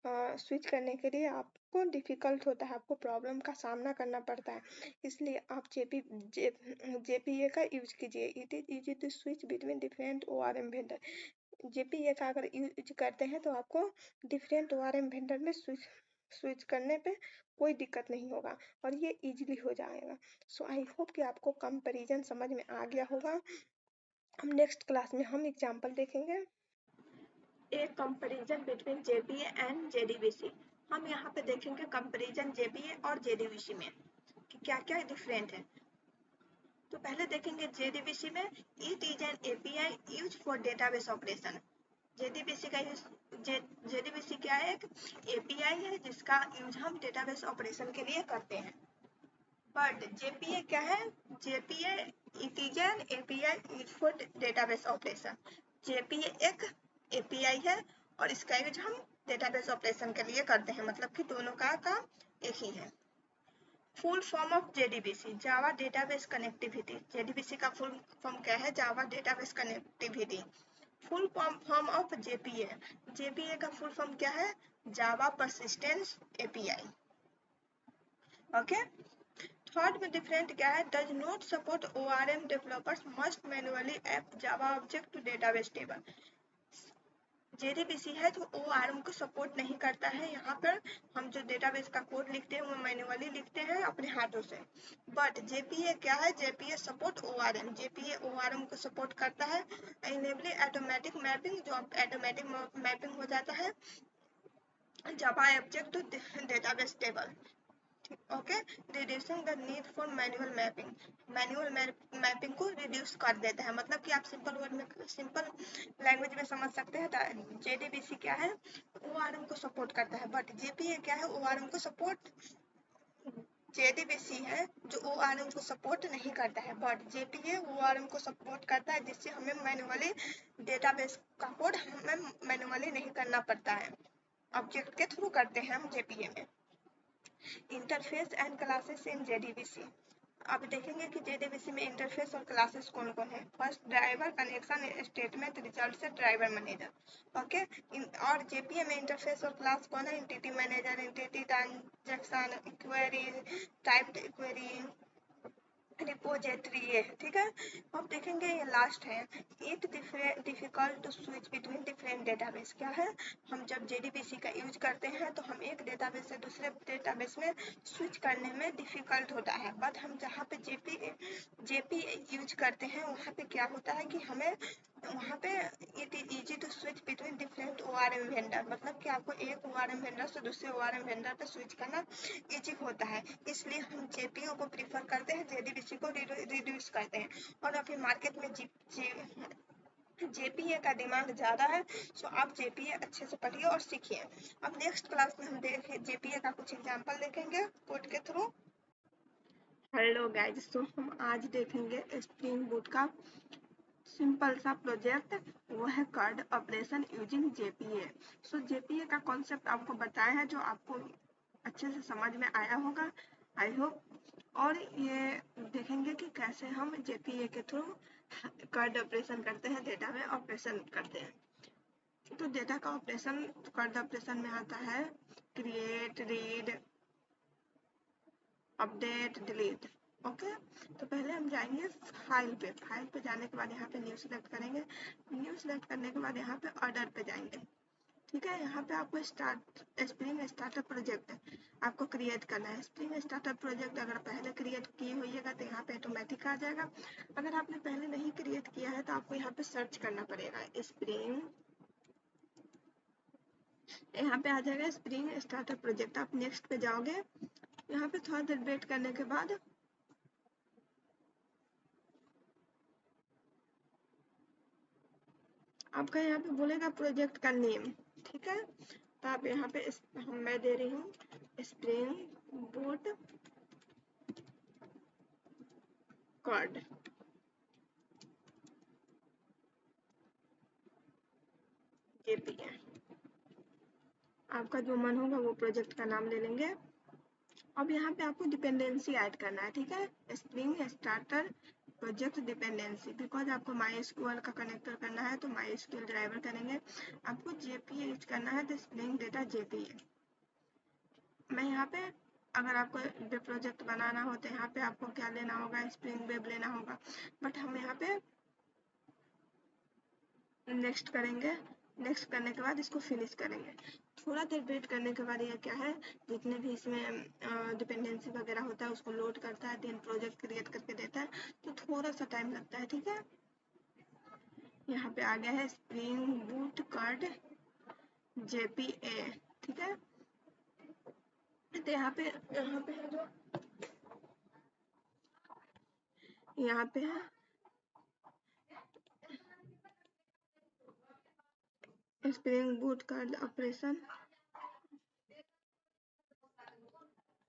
S1: स्विच करने के लिए आपको डिफिकल्ट होता है, आपको प्रॉब्लम का सामना करना पड़ता है। इसलिए आप जेपीए का यूज कीजिए। It is easy to switch between different ORM vendor. JPA का अगर यूज करते हैं तो आपको डिफरेंट ORM वेंडर में स्विच करने पे कोई दिक्कत नहीं होगा और ये इजीली हो जाएगा। सो आई होप कि आपको कंपैरिजन समझ में आ गया होगा। हम नेक्स्ट क्लास में हम एग्जांपल देखेंगे। एक comparison between JPA and JDBC. हम यहाँ पे देखेंगे कंपैरिजन जेपीए और जेडीबीसी में कि क्या क्या डिफरेंट है। तो पहले देखेंगे जेडीबीसी में it is an API use for database operation. JDBC का यूज जेडीबीसी क्या है? एक एपीआई है जिसका यूज हम डेटाबेस ऑपरेशन के लिए करते हैं। बट जेपीए क्या है? JPA it is an API use for database operation. JPA एक एपीआई है और इसका यूज हम डेटाबेस ऑपरेशन के लिए करते हैं, मतलब कि दोनों का काम एक ही है। Full form of JDBC, Java database connectivity. JDBC का फुल फॉर्म क्या है? Java database connectivity. Full form of JPA, JPA का फुल फॉर्म क्या है? Java persistence API. Okay. Third में डिफरेंट क्या है? Does not support ORM, developers must manually app Java object to database table. JDBC है जो ORM को support नहीं करता है। यहाँ पर हम जो डेटाबेस का कोड लिखते हैं वो मैनुअली लिखते हैं अपने हाथों से। बट जेपीए क्या है? JPA support ORM, JPA ORM को सपोर्ट करता है। इनेबल ऑटोमेटिक मैपिंग, जो ऑटोमेटिक मैपिंग हो जाता है Java object to database table. Okay. Reducing the need for manual mapping, manual mapping को रिड्यूस कर देता है। मतलब कि आप सिंपल वर्ड में, सिंपल लैंग्वेज में समझ सकते हैं। जेडीबीसी क्या है? ORM को सपोर्ट करता है। बट जेपीए क्या है? ORM को सपोर्ट, जेडीबीसी है जो ORM को सपोर्ट नहीं करता है। बट जेपीए ORM को सपोर्ट करता है, जिससे हमें मैनुअली डेटाबेस का कोड हमें मैनुअली नहीं करना पड़ता है, ऑब्जेक्ट के थ्रू करते हैं हम जेपीए में। Interface and classes in JDBC. अब देखेंगे कि जेडीबीसी में इंटरफेस और क्लासेस कौन कौन है। First, driver, connection, statement, result set driver manager. Okay. और जेपीए में इंटरफेस और क्लास कौन है? Entity manager, entity, transaction, query, typed query, repository, ये ठीक है। अब देखेंगे ये लास्ट है, it difficult to switch between different database. क्या है? हम जब जेडीबीसी का यूज करते हैं तो हम एक डेटाबेस से दूसरे डेटाबेस में स्विच करने में डिफिकल्ट होता है। बट हम जहाँ पे जेपी यूज करते हैं वहाँ पे क्या होता है कि हमें वहाँ पे it is easy to switch between different ORM vendor, मतलब कि आपको एक ORM वेंडर से दूसरे ORM वेंडर पे स्विच करना इजी होता है। इसलिए हम जेपीओ को प्रीफर करते हैं, जेडीबीसी को रिड्यूस करते हैं। और अभी मार्केट में जेपीए का डिमांड ज़्यादा है, सो आप जेपीए अच्छे से पढ़िए और सीखिए। अब नेक्स्ट क्लास में हम जेपीए का कुछ एग्जाम्पल देखेंगे कोड के थ्रू। हेलो गाइस, तो हम आज देखेंगे स्प्रिंग बूट का सिंपल सा प्रोजेक्ट, वो है कार्ड ऑपरेशन यूजिंग जेपीए। सो जेपीए का कॉन्सेप्ट आपको बताया है, जो आपको अच्छे से समझ में आया होगा, आई होप। और ये देखेंगे कि कैसे हम जेपीए के थ्रू कार्ड ऑपरेशन करते हैं, डेटा में ऑपरेशन करते हैं। तो डेटा का ऑपरेशन कार्ड ऑपरेशन में आता है create, read, update, delete. Okay. तो पहले हम जाएंगे फाइल पे। फाइल पे जाने के बाद यहाँ पे न्यू सेलेक्ट करेंगे। न्यू सेलेक्ट करने के बाद यहाँ पे ऑर्डर पे जाएंगे। ठीक है। यहाँ पे आपको स्प्रिंग स्टार्टअप प्रोजेक्ट आपको क्रिएट करना है। स्प्रिंग स्टार्टअप प्रोजेक्ट अगर पहले क्रिएट किए होइएगा तो यहाँ पे ऑटोमेटिक आ जाएगा। अगर आपने पहले नहीं क्रिएट किया है तो आपको यहाँ पे सर्च करना पड़ेगा स्प्रिंग, यहाँ पे आ जाएगा स्प्रिंग स्टार्टअप प्रोजेक्ट। आप नेक्स्ट पे जाओगे, यहाँ पे थोड़ा देर वेट करने के बाद आपका यहाँ पे बोलेगा प्रोजेक्ट का नेम। ठीक है। तो आप यहाँ पे मैं दे रही हूँ स्प्रिंग बूट कार्ड। जेपीए आपका जो मन होगा वो प्रोजेक्ट का नाम ले लेंगे। अब यहाँ पे आपको डिपेंडेंसी ऐड करना है। ठीक है। Spring starter project dependency, because आपको MySQL का कनेक्टर करना है तो MySQL ड्राइवर करेंगे। आपको जेपीए यूज करना है तो स्प्रिंग डेटा जेपीए। मैं यहाँ पे, अगर आपको वेब प्रोजेक्ट बनाना हो तो यहाँ पे आपको क्या लेना होगा? स्प्रिंग वेब लेना होगा। बट हम यहाँ पे नेक्स्ट करेंगे। नेक्स्ट करने के बाद इसको फिनिश करेंगे। थोड़ा देर वेट करने के बाद ये क्या है, जितने भी इसमें डिपेंडेंसी वगैरह होता है उसको लोड करता है, देन प्रोजेक्ट क्रिएट करके देता है, तो थोड़ा सा टाइम लगता है। ठीक है। यहाँ पे आ गया है स्प्रिंग बूट कार्ड जेपीए। ठीक है। तो यहाँ पे है जो यहाँ पे है स्प्रिंग बूट का ऑपरेशन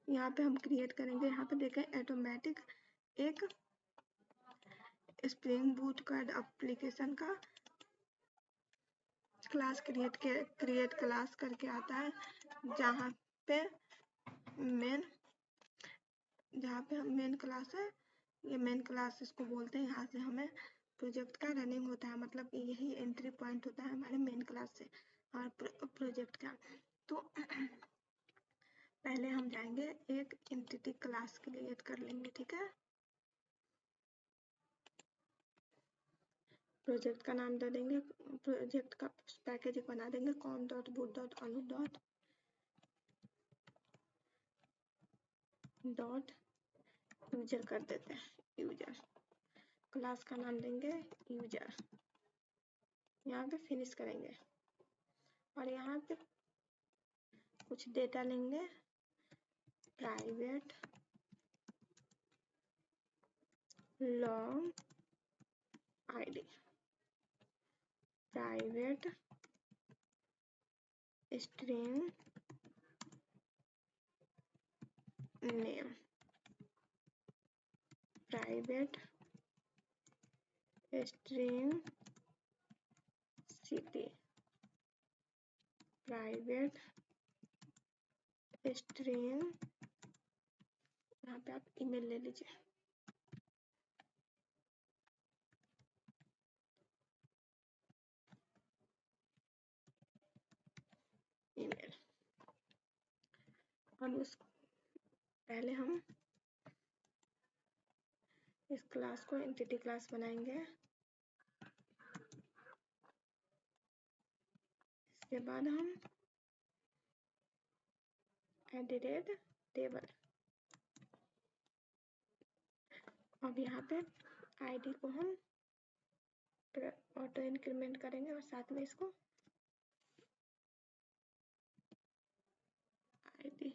S1: यहाँ पे हम क्रिएट करेंगे। यहाँ पे देखें ऑटोमेटिक एक स्प्रिंग बूट का एप्लीकेशन का क्लास क्रिएट क्लास करके आता है, जहाँ पे हम मेन क्लास है, ये मेन क्लास इसको बोलते हैं। यहाँ से हमें प्रोजेक्ट का रनिंग होता है, मतलब यही एंट्री पॉइंट होता है हमारे मेन क्लास से और प्रोजेक्ट का। तो पहले हम जाएंगे एक एंटिटी क्लास क्रिएट कर लेंगे, ठीक है। प्रोजेक्ट का नाम दे देंगे, प्रोजेक्ट का पैकेज बना देंगे com.boot.anu.यूजर कर देते हैं, यूजर। क्लास का नाम देंगे यूजर, यहाँ पे फिनिश करेंगे और यहाँ पे कुछ डेटा लेंगे, private long ID, private string name, private string city, private string, यहाँ पे आप ईमेल ले लीजिए, ईमेल। और उस पहले हम इस क्लास को एंटिटी क्लास बनाएंगे, इसके बाद हम एडिटेड टेबल, अब यहाँ पे आईडी को हम ऑटो इंक्रीमेंट करेंगे और साथ में इसको आईडी,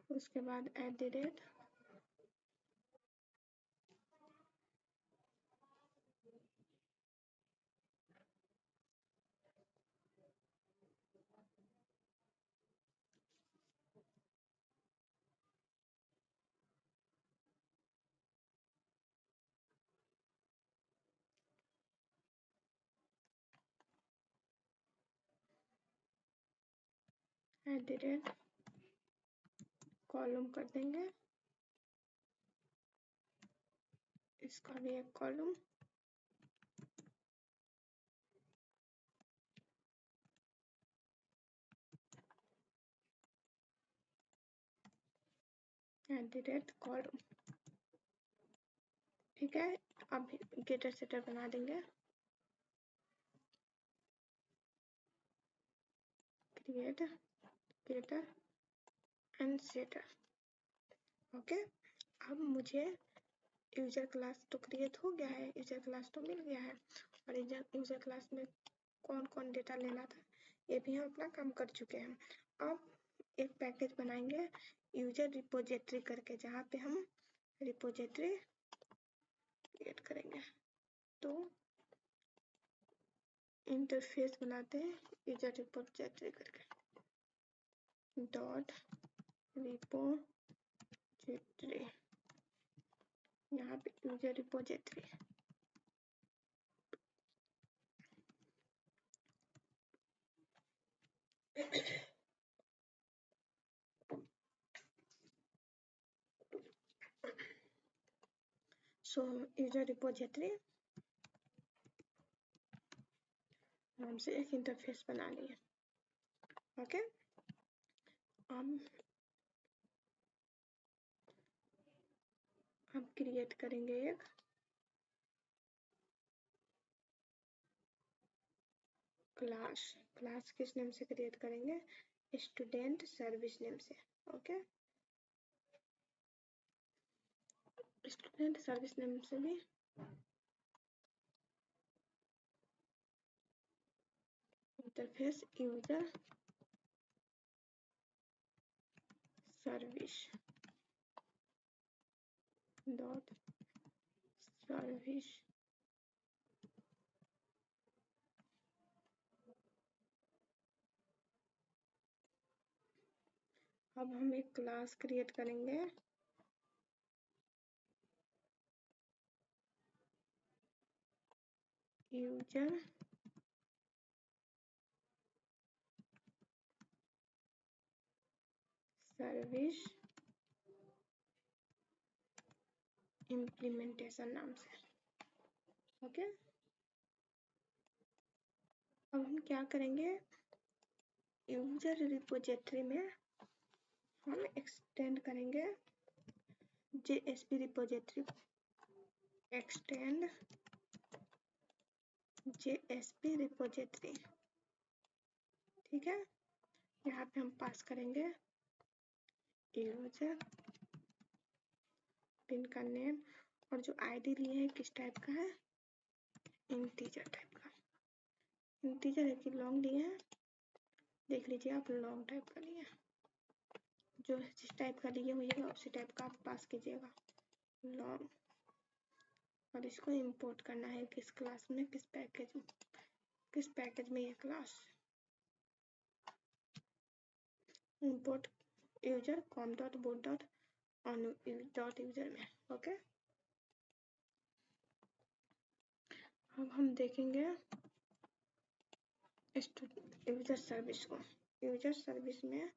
S1: उसके बाद एडिटेड कॉलम कर देंगे, इसका भी एक कॉलम, कॉलम, ठीक है। अब गेटर सेटर बना देंगे, create getter and setter, okay. अब मुझे यूजर क्लास तो क्रिएट हो गया है, यूजर क्लास तो मिल गया है, और यूजर क्लास में कौन कौन डेटा लेना था ये भी हम अपना काम कर चुके हैं। अब एक पैकेज बनाएंगे यूजर रिपोजिटरी करके, जहाँ पे हम रिपोजिटरी क्रिएट करेंगे। तो इंटरफेस बनाते हैं यूजर रिपोजिटरी करके, डॉट रिपोजिटरी, यहाँ पे यूजर रिपोजिटरी, सो यूजर रिपोजिटरी नाम से एक इंटरफेस बना लिए, ओके। अब क्रिएट करेंगे एक क्लास किस नेम से क्रिएट करेंगे, स्टूडेंट सर्विस नेम से, ओके। स्टूडेंट सर्विस नेम से भी interface user service dot service अब हम एक क्लास क्रिएट करेंगे यूजर सर्विस इम्प्लीमेंटेशन नाम से। ओके, अब हम क्या करेंगे, यूजर रिपोजिटरी में हम एक्सटेंड करेंगे JSP repository, extend JSP repository. ठीक है, यहाँ पे हम पास करेंगे यूजर, पिन का नेम, और जो आईडी लिए है किस टाइप का है, इंटीजर टाइप का। इंटीजर है कि लॉन्ग लिए हैं, देख लीजिए आप लॉन्ग टाइप का लिए, जो जिस टाइप का लिए होइएगा उसी टाइप का आप पास कीजिएगा लॉन्ग। और इसको इंपोर्ट करना है किस क्लास में, किस पैकेज में ये class, import user com dot boot dot on dot user में। ओके, अब हम देखेंगे यूजर सर्विस को। यूजर सर्विस में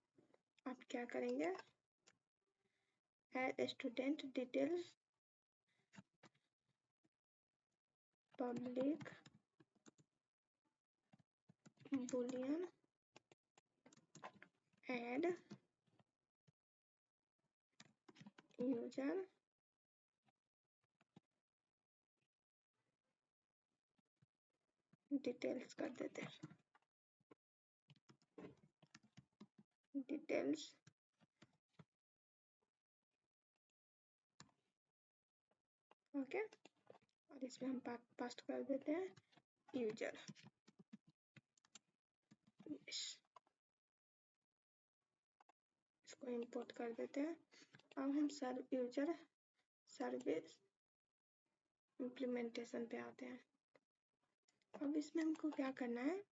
S1: आप क्या करेंगे, add student details public boolean add user details कर देते हैं, डिटेल्स। ओके, और इसमें हम पास्ट कर देते हैं यूजर। इसको इंपोर्ट कर देते हैं। अब हम यूजर सर्विस इम्प्लीमेंटेशन पे आते हैं। अब इसमें हमको क्या करना है,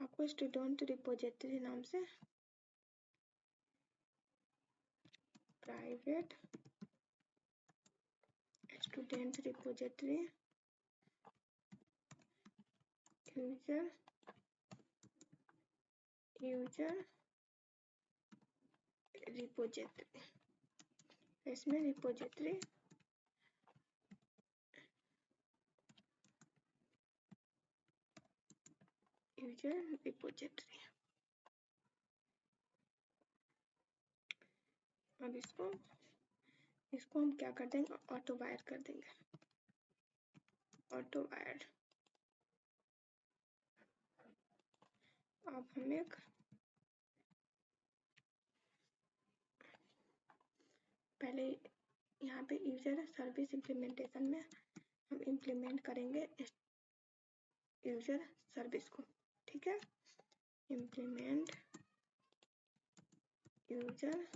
S1: आपको स्टूडेंट रिपोजिटरी नाम से private student repository user repository, इसमें रिपोजिटरी यूजर रिपोजिटरी। अब इसको हम क्या कर देंगे, ऑटो वायर कर देंगे, ऑटो वायर। अब हम एक पहले यहाँ पे यूजर सर्विस इम्प्लीमेंटेशन में हम इम्प्लीमेंट करेंगे यूजर सर्विस को। ठीक है, इम्प्लीमेंट यूजर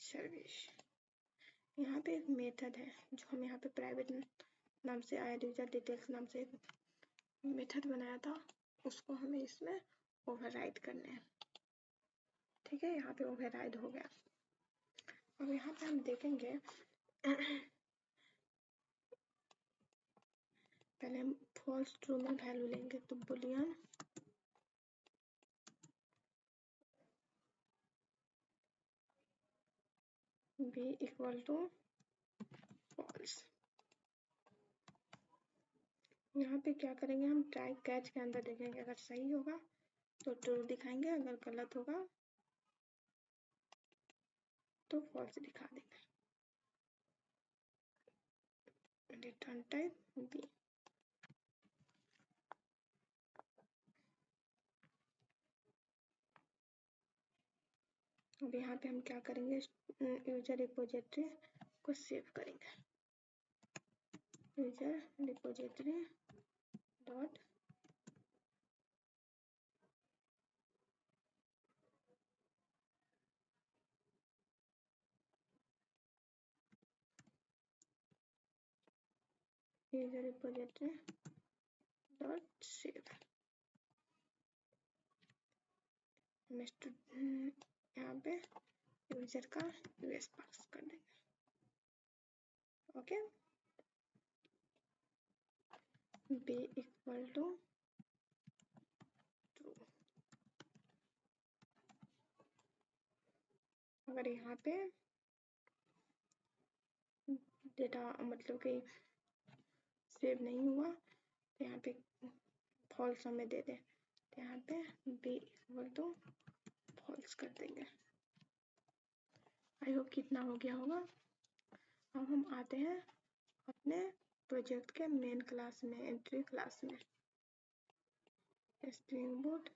S1: सर्विस। यहाँ पे एक मेथड है जो हम यहाँ पे प्राइवेट नाम से ऐड यूजर डिटेल्स नाम से एक मेथड बनाया था, उसको हमें इसमें ओवरराइड करना है। ठीक है, यहाँ पे ओवरराइड हो गया। अब यहाँ पे हम देखेंगे पहले हम फॉल्स ट्रू में वैल्यू लेंगे, तो boolean b equal to false. यहाँ पे क्या करेंगे, हम ट्राई कैच के अंदर देखेंगे, अगर सही होगा तो ट्रू दिखाएंगे, अगर गलत होगा तो फॉल्स दिखा देंगे। Return type b। अब यहाँ पे हम क्या करेंगे, यूजर रिपोजिटरी को सेव करेंगे, user repository dot user repository dot save. यहाँ पे यूजर का यूएस पास कर देंगे। Okay, b equal to true. अगर यहाँ पे डेटा मतलब कि सेव नहीं हुआ तो यहाँ पे फॉल्स हमें दे दे, तो यहाँ पे बी इक्वल टू फॉल्स कर देंगे। आई होप कितना हो गया होगा। अब हम आते हैं अपने प्रोजेक्ट के मेन क्लास में, एंट्री क्लास में, spring boot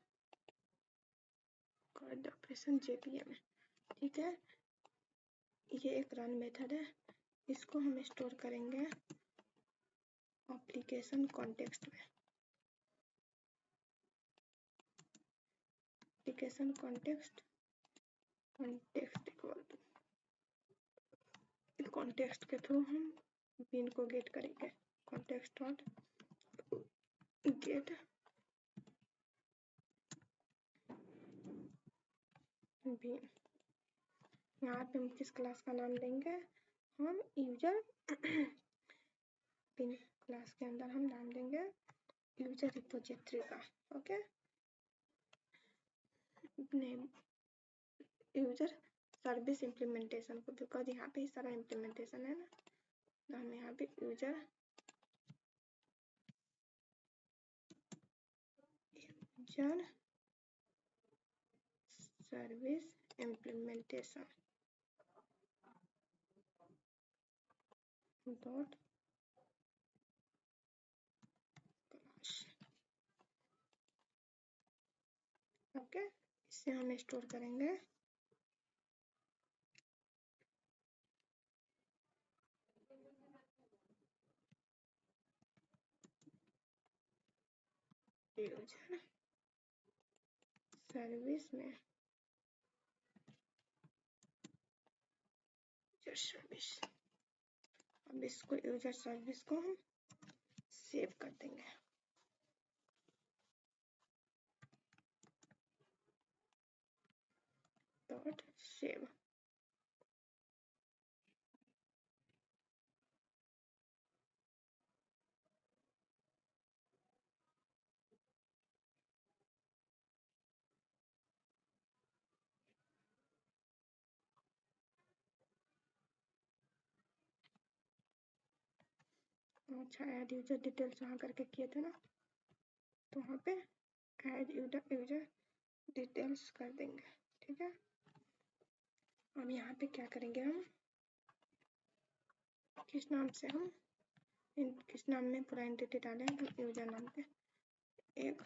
S1: cord operation JPM. ठीक है, ये एक रन मेथड है, इसको हम स्टोर करेंगे एप्लीकेशन कॉन्टेक्स्ट में। Application context equal to, context के थ्रू हम बिन को गेट करेंगे। Context dot get bean. यहाँ पे हम किस क्लास का नाम देंगे, हम यूजर बिन क्लास के अंदर हम नाम देंगे यूजर रिपोजिटरी का। Okay, name user service implementation को, बिकॉज यहाँ पे सारा इम्प्लीमेंटेशन है ना, तो हम यहाँ पे user service implementation dot class. Okay, इससे हम स्टोर करेंगे यूजर सर्विस में यूजर सर्विस। अब इसको यूजर सर्विस को हम सेव कर देंगे। Dot save. अच्छा, ऐड यूजर डिटेल्स वहाँ करके किए थे ना, तो वहाँ पे ऐड यूजर डिटेल्स कर देंगे। ठीक है, अब यहाँ पे क्या करेंगे, हम किस नाम से हम किस नाम में पूरा एंटिटी डालें, हम यूजर नाम पे एक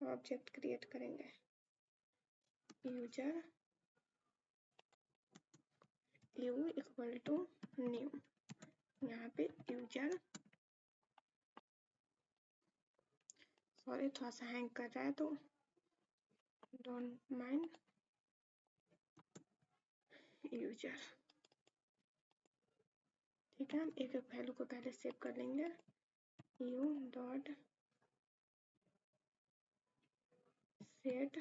S1: ऑब्जेक्ट क्रिएट करेंगे, user u equal to new. यहाँ पे यूजर, सॉरी थोड़ा सा हैंग कर रहा है तो डोंट माइंड, यूजर। ठीक है, हम एक एक वैल्यू को पहले सेव कर लेंगे, u dot set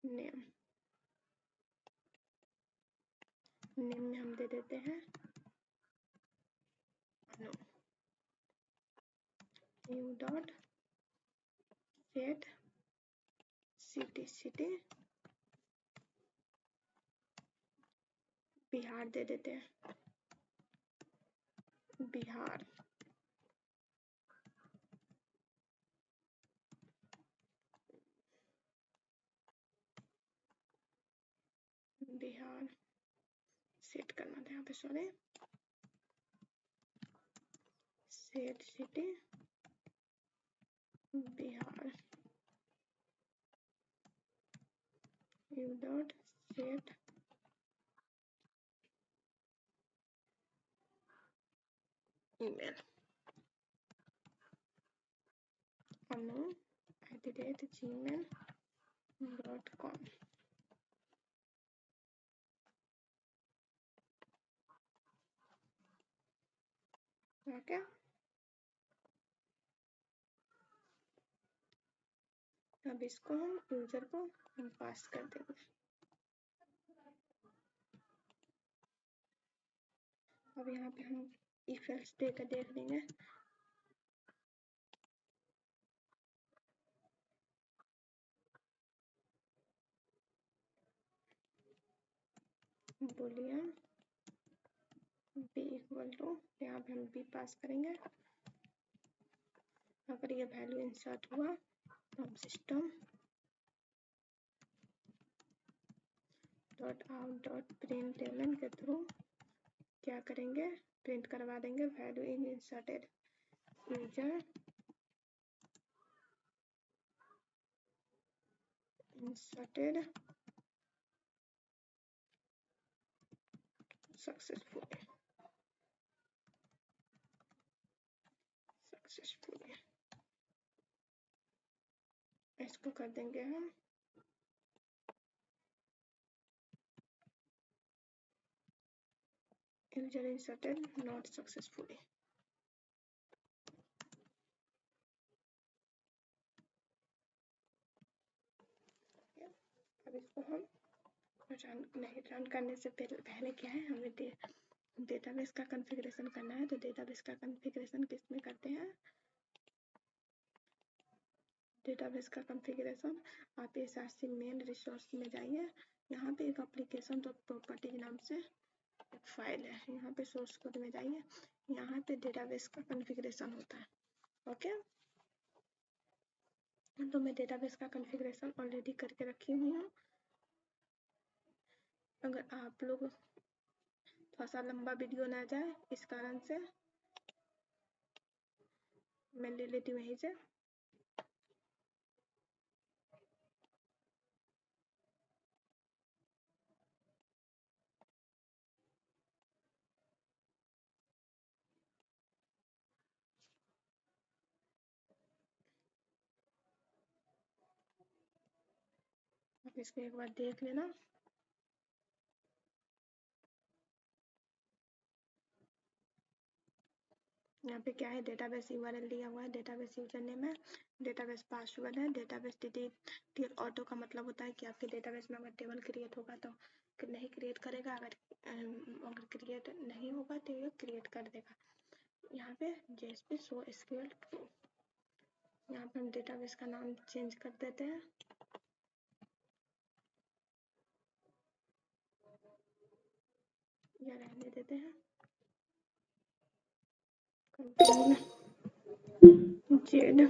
S1: name. Name में हम दे देते हैं Anu. U dot set city, city Bihar दे देते हैं, बिहार। बिहार सेट करना था यहाँ पे, sorry, set city Bihar. U dot set email, anu@gmail.com। Okay, अब अब इसको हम यूजर को हम पास कर देंगे। अब यहाँ पे हम इफ एल्स देकर देख लेंगे। बूलियन b इक्वल टू, यहाँ पे हम b पास करेंगे। अगर ये वैल्यू इंसर्ट हुआ तो हम system dot out dot println के थ्रू क्या करेंगे, प्रिंट करवा देंगे value in inserted user inserted successfully. इसको कर देंगे हम यूजर इंसर्टेड नॉट सक्सेसफुली। अब इसको हम रन करने से पहले क्या है, हमें डेटाबेस का कॉन्फ़िगरेशन करना है। तो डेटाबेस का कॉन्फ़िगरेशन किस में करते हैं, डेटाबेस का कॉन्फ़िगरेशन आप SRC मेन रिसोर्स में जाइए। यहाँ पे एक एप्लीकेशन डॉट प्रॉपर्टी नाम से एक फाइल है, यहाँ पे सोर्स कोड में जाइए, यहाँ पे डेटाबेस का कॉन्फ़िगरेशन होता है। ओके, तो मैं डेटाबेस का कॉन्फ़िगरेशन ऑलरेडी करके रखी हुई हूँ। अगर आप लोग थोड़ा सा लंबा वीडियो ना जाए इस कारण से मैं ले लेती हूँ यहीं से। आप इसको एक बार देख लेना। यहाँ पे क्या है, डेटाबेस URL दिया हुआ है, डेटाबेस यूजर नेम है, डेटाबेस पासवर्ड है, डेटाबेस डिटेल ऑटो का मतलब होता है कि आपके डेटाबेस में अगर टेबल क्रिएट होगा तो नहीं क्रिएट करेगा, अगर क्रिएट नहीं होगा तो ये क्रिएट कर देगा। यहाँ पे JSP शो SQL ट्रू, यहाँ पे हम डेटाबेस का नाम चेंज कर देते हैं। या रहने देते हैं जेड।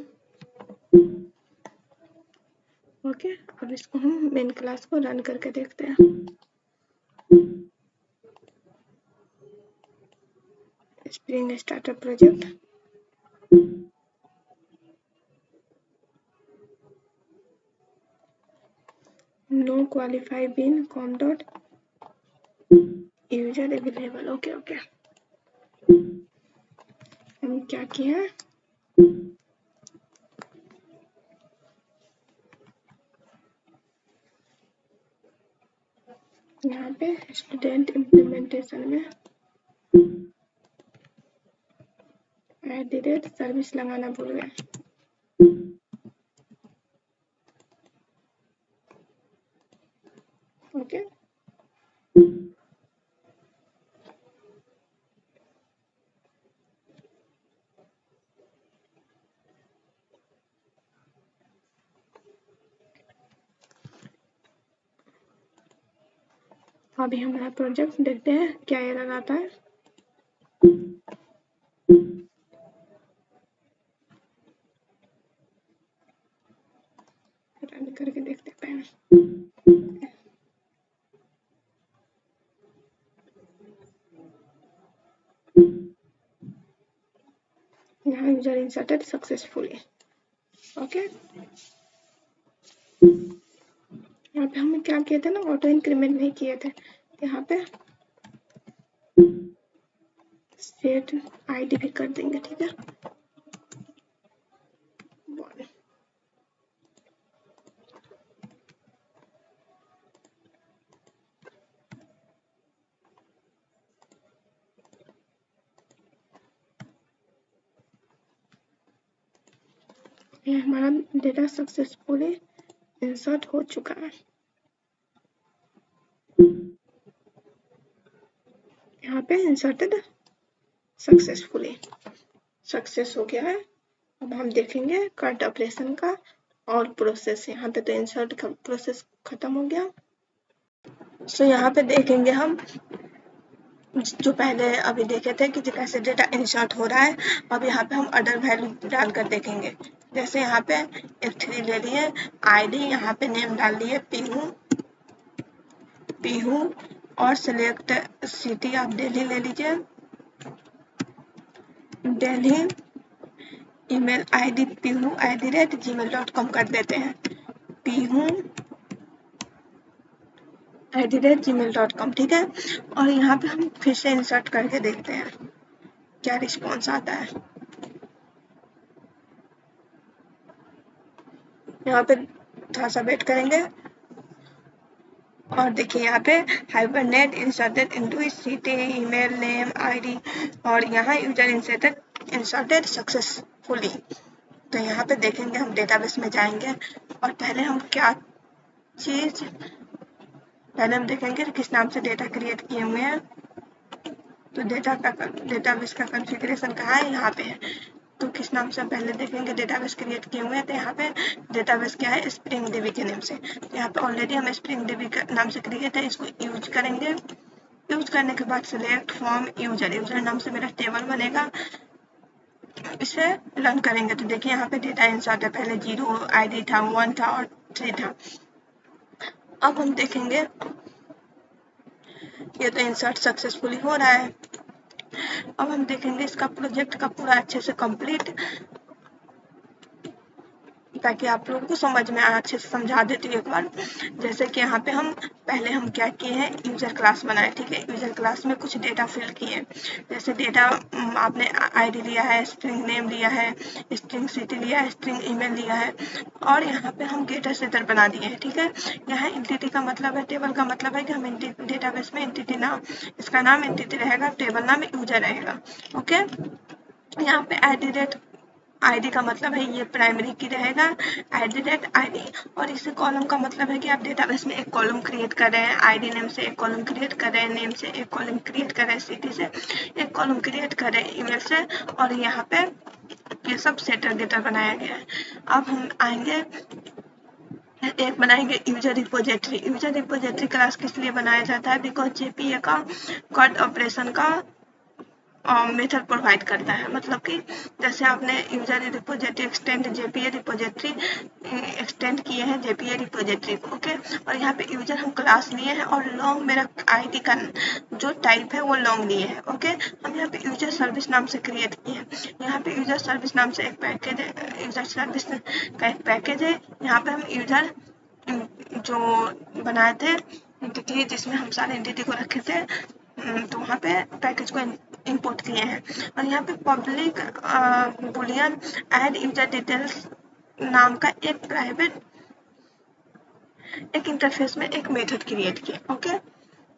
S1: ओके, अब इसको हम मेन क्लास को रन करके देखते हैं। Spring starter project, no qualify bean com dot user available. Okay okay, हम क्या किया, यहाँ पे स्टूडेंट इम्प्लीमेंटेशन में सर्विस लगाना भूल गए। ओके, अभी हमारा प्रोजेक्ट देखते हैं क्या एरर आता है। रन करके देख लेते हैं। यहाँ यूजर इंसर्टेड सक्सेसफुली। ओके, यहाँ पे हम क्या किए थे ना, ऑटो इंक्रीमेंट नहीं किए थे। यहाँ पे सेट ID भी कर देंगे, ठीक है। ये हमारा डेटा सक्सेसफुली इंसर्ट हो चुका है। यहाँ पे इंसर्टेड सक्सेसफुली, सक्सेस हो गया है। अब हम देखेंगे कट ऑपरेशन का और प्रोसेस। यहाँ पे तो इंसर्ट का प्रोसेस खत्म हो गया। सो यहाँ पे देखेंगे हम जो पहले अभी देखे थे कि कैसे डेटा इंसर्ट हो रहा है। अब यहाँ पे हम अदर वैल्यू डालकर देखेंगे। जैसे यहाँ पे F3 ले लिए, आईडी यहाँ पे नेम डाल लिए पीहू और सिलेक्ट सिटी आप दिल्ली ले लीजिए, दिल्ली। ईमेल आईडी pihoo@gmail.com कर देते हैं, pihoo@gmail.com, ठीक है। और यहाँ पे हम फिर से इंसर्ट करके देखते हैं क्या रिस्पॉन्स आता है। यहाँ पे थोड़ा सा वेट करेंगे और देखिए यहाँ पे hibernate inserted into city, email name, ID और यहाँ यूजर इंसर्टेड सक्सेसफुली। तो यहाँ पे देखेंगे हम डेटाबेस में जाएंगे और पहले हम देखेंगे किस नाम से डेटा क्रिएट किए हुए हैं। तो डेटाबेस का कॉन्फ़िगरेशन कहाँ है, यहाँ पे है। तो किस नाम से पहले देखेंगे डेटाबेस क्रिएट किए हुए हैं। तो यहाँ पे डेटाबेस क्या है, स्प्रिंग डीबी के नेम से। तो यहाँ पे ऑलरेडी हम स्प्रिंग डीबी के नाम से क्रिएट है, इसको यूज करेंगे। यूज करने के बाद सिलेक्ट फ्रॉम यूजर नाम से मेरा टेबल बनेगा, इसे रन करेंगे। तो देखिए यहाँ पे डेटा इंसर्ट है, पहले 0 आईडी था, 1 था और 3 था। अब हम देखेंगे ये तो इंसर्ट सक्सेसफुली हो रहा है। अब हम देखेंगे इसका प्रोजेक्ट का पूरा अच्छे से कंप्लीट, ताकि आप लोगों को समझ में आए। अच्छे से समझा देती हूँ एक बार। जैसे कि यहाँ पे हम पहले क्या किए हैं, यूजर क्लास बनाए, ठीक है। यूजर क्लास में कुछ डेटा फिल किए, जैसे डेटा आपने आईडी लिया है, स्ट्रिंग नेम लिया है, स्ट्रिंग सिटी लिया है, स्ट्रिंग ईमेल लिया है और यहाँ पे हम गेटर सेटर बना दिए हैं, ठीक है। यहाँ एंटिटी का मतलब है, टेबल का मतलब है कि हम डेटाबेस में एंटिटी नाम, इसका नाम एंटिटी रहेगा, टेबल नाम यूजर रहेगा, ओके। यहाँ पे आईडी का मतलब है ये प्राइमरी की रहेगा, @id। और इसे कॉलम का मतलब है कि आप डेटाबेस में एक कॉलम क्रिएट कर रहे हैं, आईडी नेम से एक कॉलम क्रिएट कर रहे हैं, नेम से एक कॉलम क्रिएट कर रहे हैं, सिटी से एक कॉलम क्रिएट कर रहे हैं, ईमेल से। और यहाँ पे ये सब सेटर गेटर बनाया गया है। अब हम आएंगे, एक बनाएंगे user repository. User repository class किस लिए बनाया जाता है, बिकॉज जेपीए का कट ऑपरेशन का मेथड प्रोवाइड करता है। मतलब कि जैसे आपने user repository extend JPA repository extend किए हैं जेपीए रिपोजिटरी को, ओके। और यहाँ पे यूजर हम क्लास लिए हैं और लॉन्ग मेरा आईडी का जो टाइप है वो लॉन्ग लिए है, ओके। हम यहाँ पे यूजर सर्विस नाम से क्रिएट किए हैं। यहाँ पे यूजर सर्विस नाम से एक पैकेज है, यूजर सर्विस का एक पैकेज है। यहाँ पे हम यूजर जो बनाए थे एंटिटी, जिसमें हम सारे एंटिटी को रखे थे, तो वहाँ पे पैकेज को इंपोर्ट किए हैं। और यहाँ पे public Boolean add user details नाम का एक प्राइवेट एक इंटरफेस में एक मेथड क्रिएट किया, ओके।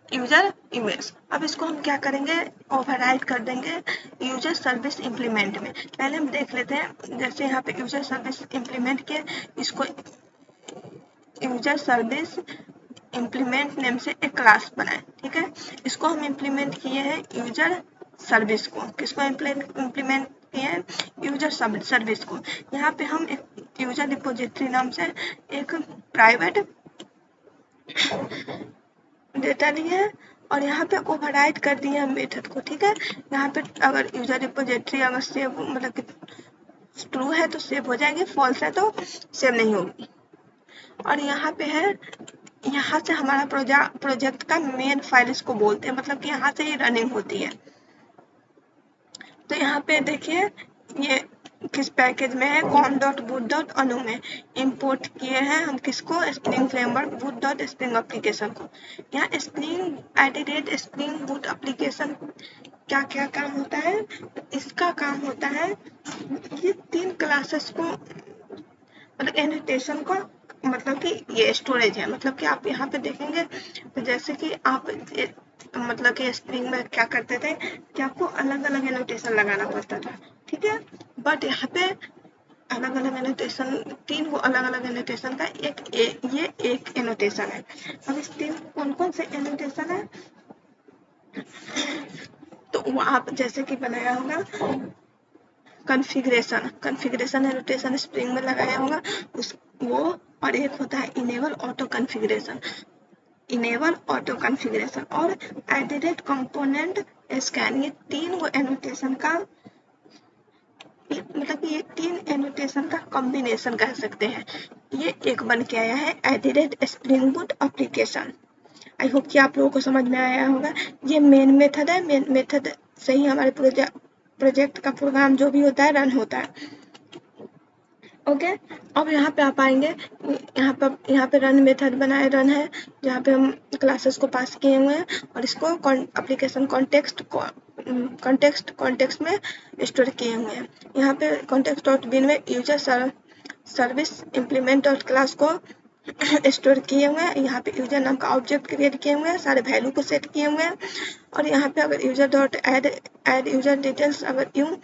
S1: यूजर इमेज, अब इसको हम क्या करेंगे, ओवरराइड कर देंगे यूजर सर्विस इंप्लीमेंट में। पहले हम देख लेते हैं, जैसे यहाँ पे यूजर सर्विस इंप्लीमेंट के, इसको यूजर सर्विस इम्प्लीमेंट नेम से एक क्लास बनाए, ठीक है। इसको हम इम्प्लीमेंट किए हैं यूजर सर्विस को। किसको इम्प्लीमेंट किए हैं, यूजर सर्विस को। यहाँ पे हम एक यूजर रिपोजिटरी नाम से एक प्राइवेट डेटा लिए हैं और यहाँ पे ओवरराइड कर दिए हम मेथड को, ठीक है। यहाँ पे अगर यूजर रिपोजिटरी अगर सेव मतलब कि ट्रू है तो सेव हो जाएगी, फॉल्स है तो सेव नहीं होगी। और यहाँ पे है, यहाँ से हमारा प्रोजेक्ट का मेन फाइल इसको बोलते हैं, मतलब कि यहाँ से ही रनिंग होती है। तो यहाँ पे देखिए ये किस पैकेज में है, com.boot.anu में इंपोर्ट किए हैं हम किसको, स्प्रिंग फ्रेमवर्क boot.spring एप्लीकेशन को। यहाँ स्प्रिंग बूट एप्लीकेशन क्या क्या काम होता है, इसका काम होता है ये 3 क्लासेस को मतलब एनोटेशन का मतलब कि ये स्टोरेज है। मतलब कि आप यहाँ पे देखेंगे तो जैसे कि आप मतलब कि स्प्रिंग में क्या करते थे कि आपको अलग अलग एनोटेशन लगाना पड़ता था, ठीक है। बट यहाँ पे अलग अलग एनोटेशन, 3 गो अलग अलग एनोटेशन का ये एक एनोटेशन है। अब इस 3 कौन कौन से एनोटेशन है तो वो आप जैसे कि बनाया होगा कॉन्फ़िगरेशन एनोटेशन स्प्रिंग में लगाया होगा उस वो, और एक होता है इनेबल ऑटो कॉन्फ़िगरेशन और एडिटेड कंपोनेंट स्कैन। ये 3 गो एनोटेशन का मतलब कि ये 3 एनोटेशन का कॉम्बिनेशन कह सकते हैं। ये एक बन के आया है edited spring boot application. I hope कि आप लोगों को समझ में आया होगा। ये मेन मेथड है, मेन मेथड से ही हमारे प्रोजेक्ट का प्रोग्राम जो भी होता है रन होता है। ओके अब यहाँ पे आप आएंगे, यहाँ पे रन मेथड बनाए रन है जहाँ पे हम क्लासेस को पास किए हुए हैं और इसको एप्लीकेशन कॉन्टेक्स्ट में स्टोर किए हुए हैं। यहाँ पे कॉन्टेक्स्ट डॉट बिन में यूजर सर्विस इम्प्लीमेंट और क्लास को स्टोर किए हुए हैं। यहाँ पे यूजर नाम का ऑब्जेक्ट क्रिएट किए हुए हैं, सारे वैल्यू को सेट किए हुए हैं। और यहाँ पे अगर user dot add user details अगर यूं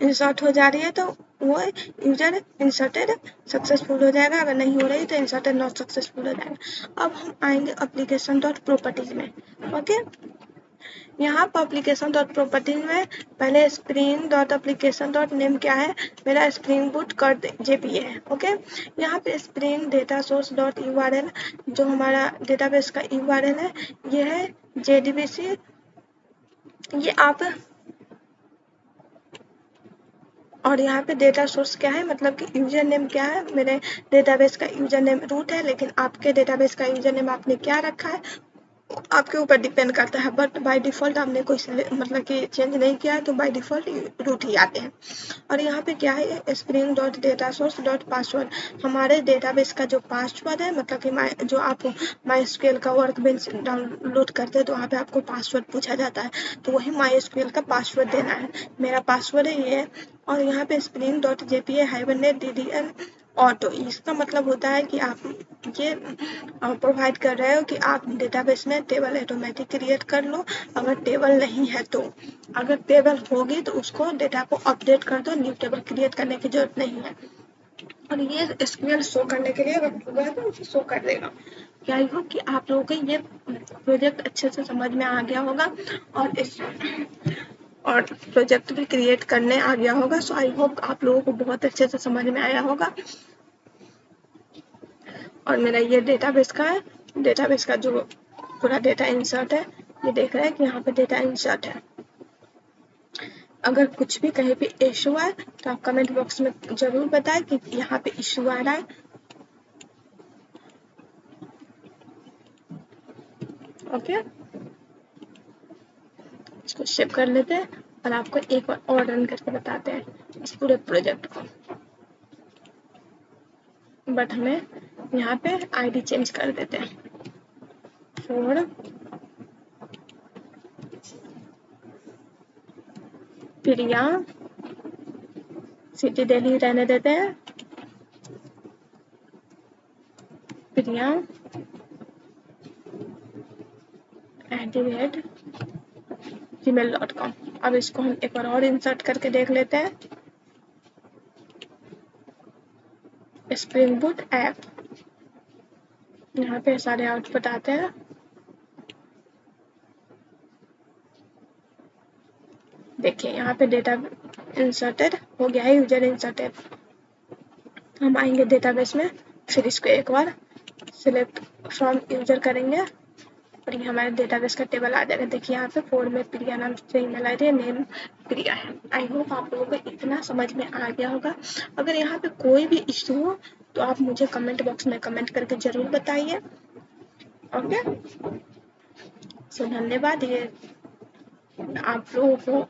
S1: इंसर्ट हो जा रही है तो वो यूजर इंसर्टेड सक्सेसफुल हो जाएगा, अगर नहीं हो रही तो इंसर्टेड नॉट सक्सेसफुल हो जाएगा। अब हम आएंगे एप्लीकेशन डॉट प्रॉपर्टीज में। ओके यहाँ पर एप्लीकेशन डॉट प्रॉपर्टीज में पहले spring dot application dot name क्या है, मेरा स्प्रिंग बूट कर जेपीए है। ओके यहाँ पे spring data source dot URL जो हमारा डेटाबेस का यूआरएल है ये है जेडीबीसी। ये आप और यहाँ पे डेटा सोर्स क्या है मतलब कि यूजर नेम क्या है, मेरे डेटाबेस का यूजर नेम रूट है, लेकिन आपके डेटाबेस का यूजर नेम आपने क्या रखा है आपके ऊपर डिपेंड करता है। बट बाय डिफॉल्ट हमने कोई मतलब कि चेंज नहीं किया है तो बाय डिफॉल्ट रूट ही आते हैं। और यहाँ पे क्या है spring dot data source dot password, हमारे डेटाबेस का जो पासवर्ड है मतलब कि जो आप MySQL का वर्कबेंच डाउनलोड करते हैं तो वहाँ पे आपको पासवर्ड पूछा जाता है तो वही MySQL का पासवर्ड देना है। मेरा पासवर्ड है ये। और यहाँ पे spring dot JPA hibernate DDL auto, इसका मतलब होता है कि आप ये प्रोवाइड कर रहे हो कि आप डेटाबेस में टेबल ऑटोमेटिक क्रिएट कर लो। अगर टेबल नहीं है तो, अगर टेबल होगी तो उसको डेटा को अपडेट कर दो, न्यू टेबल क्रिएट करने की जरूरत नहीं है। और ये SQL शो करने के लिए अगर हुआ है तो उसे शो कर देगा। क्या आई होप कि आप लोगों को ये प्रोजेक्ट अच्छे से समझ में आ गया होगा और प्रोजेक्ट भी क्रिएट करने आ गया होगा। सो आई होप आप लोगों को बहुत अच्छे से समझ में आया होगा। और मेरा ये डेटाबेस का है, डेटाबेस का जो पूरा डेटा इंसर्ट है ये देख रहे हैं कि यहाँ पे डेटा इंसर्ट है। अगर कुछ भी कहीं पे इशू आए तो आप कमेंट बॉक्स में जरूर बताएं कि यहाँ पे इशू आ रहा है। ओके इसको सेव कर लेते हैं और आपको एक बार और रन करके बताते हैं इस पूरे प्रोजेक्ट को। बट हमें यहाँ पे आईडी चेंज कर देते हैं, 4 प्रिया, सिटी दिल्ली रहने देते हैं, प्रिया @gmail.com। अब इसको हम एक बार और इंसर्ट करके देख लेते हैं, स्प्रिंग बूट ऐप। यहाँ पे सारे आउटपुट आते हैं। देखिए यहाँ पे डेटा इंसर्टेड हो गया है, यूजर इंसर्टेड। हम आएंगे डेटाबेस में, फिर इसको एक बार सिलेक्ट फ्रॉम यूजर करेंगे और ये हमारे डेटाबेस का टेबल आ जाएगा। देखिए यहाँ पे 4 में प्रिया नाम से ईमेल आईडी नेम प्रिया है। आई होप आप लोगों को इतना समझ में आ गया होगा। अगर यहाँ पे कोई भी इशू हो तो आप मुझे कमेंट बॉक्स में कमेंट करके जरूर बताइए। ओके सो धन्यवाद। ये आप लोगों को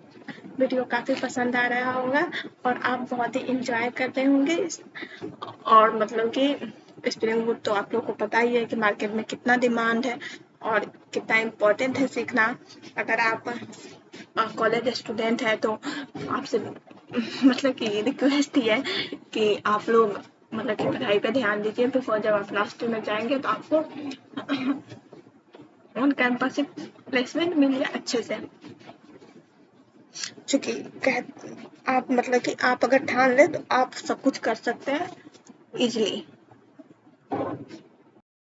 S1: वीडियो काफ़ी पसंद आ रहा होगा और आप बहुत ही इंजॉय करते होंगे और मतलब कि स्प्रिंग बूट तो आप लोगों को पता ही है कि मार्केट में कितना डिमांड है और कितना इम्पोर्टेंट है सीखना। अगर आप कॉलेज स्टूडेंट है तो आपसे मतलब कि रिक्वेस्ट ही है कि आप लोग मतलब कि पढ़ाई पे ध्यान दीजिए बिफोर जब आप लास्ट में जाएंगे तो आपको ऑन कैंपस प्लेसमेंट मिल जाए अच्छे से। चूंकि कह आप मतलब कि आप अगर ठान ले तो आप सब कुछ कर सकते हैं इजली।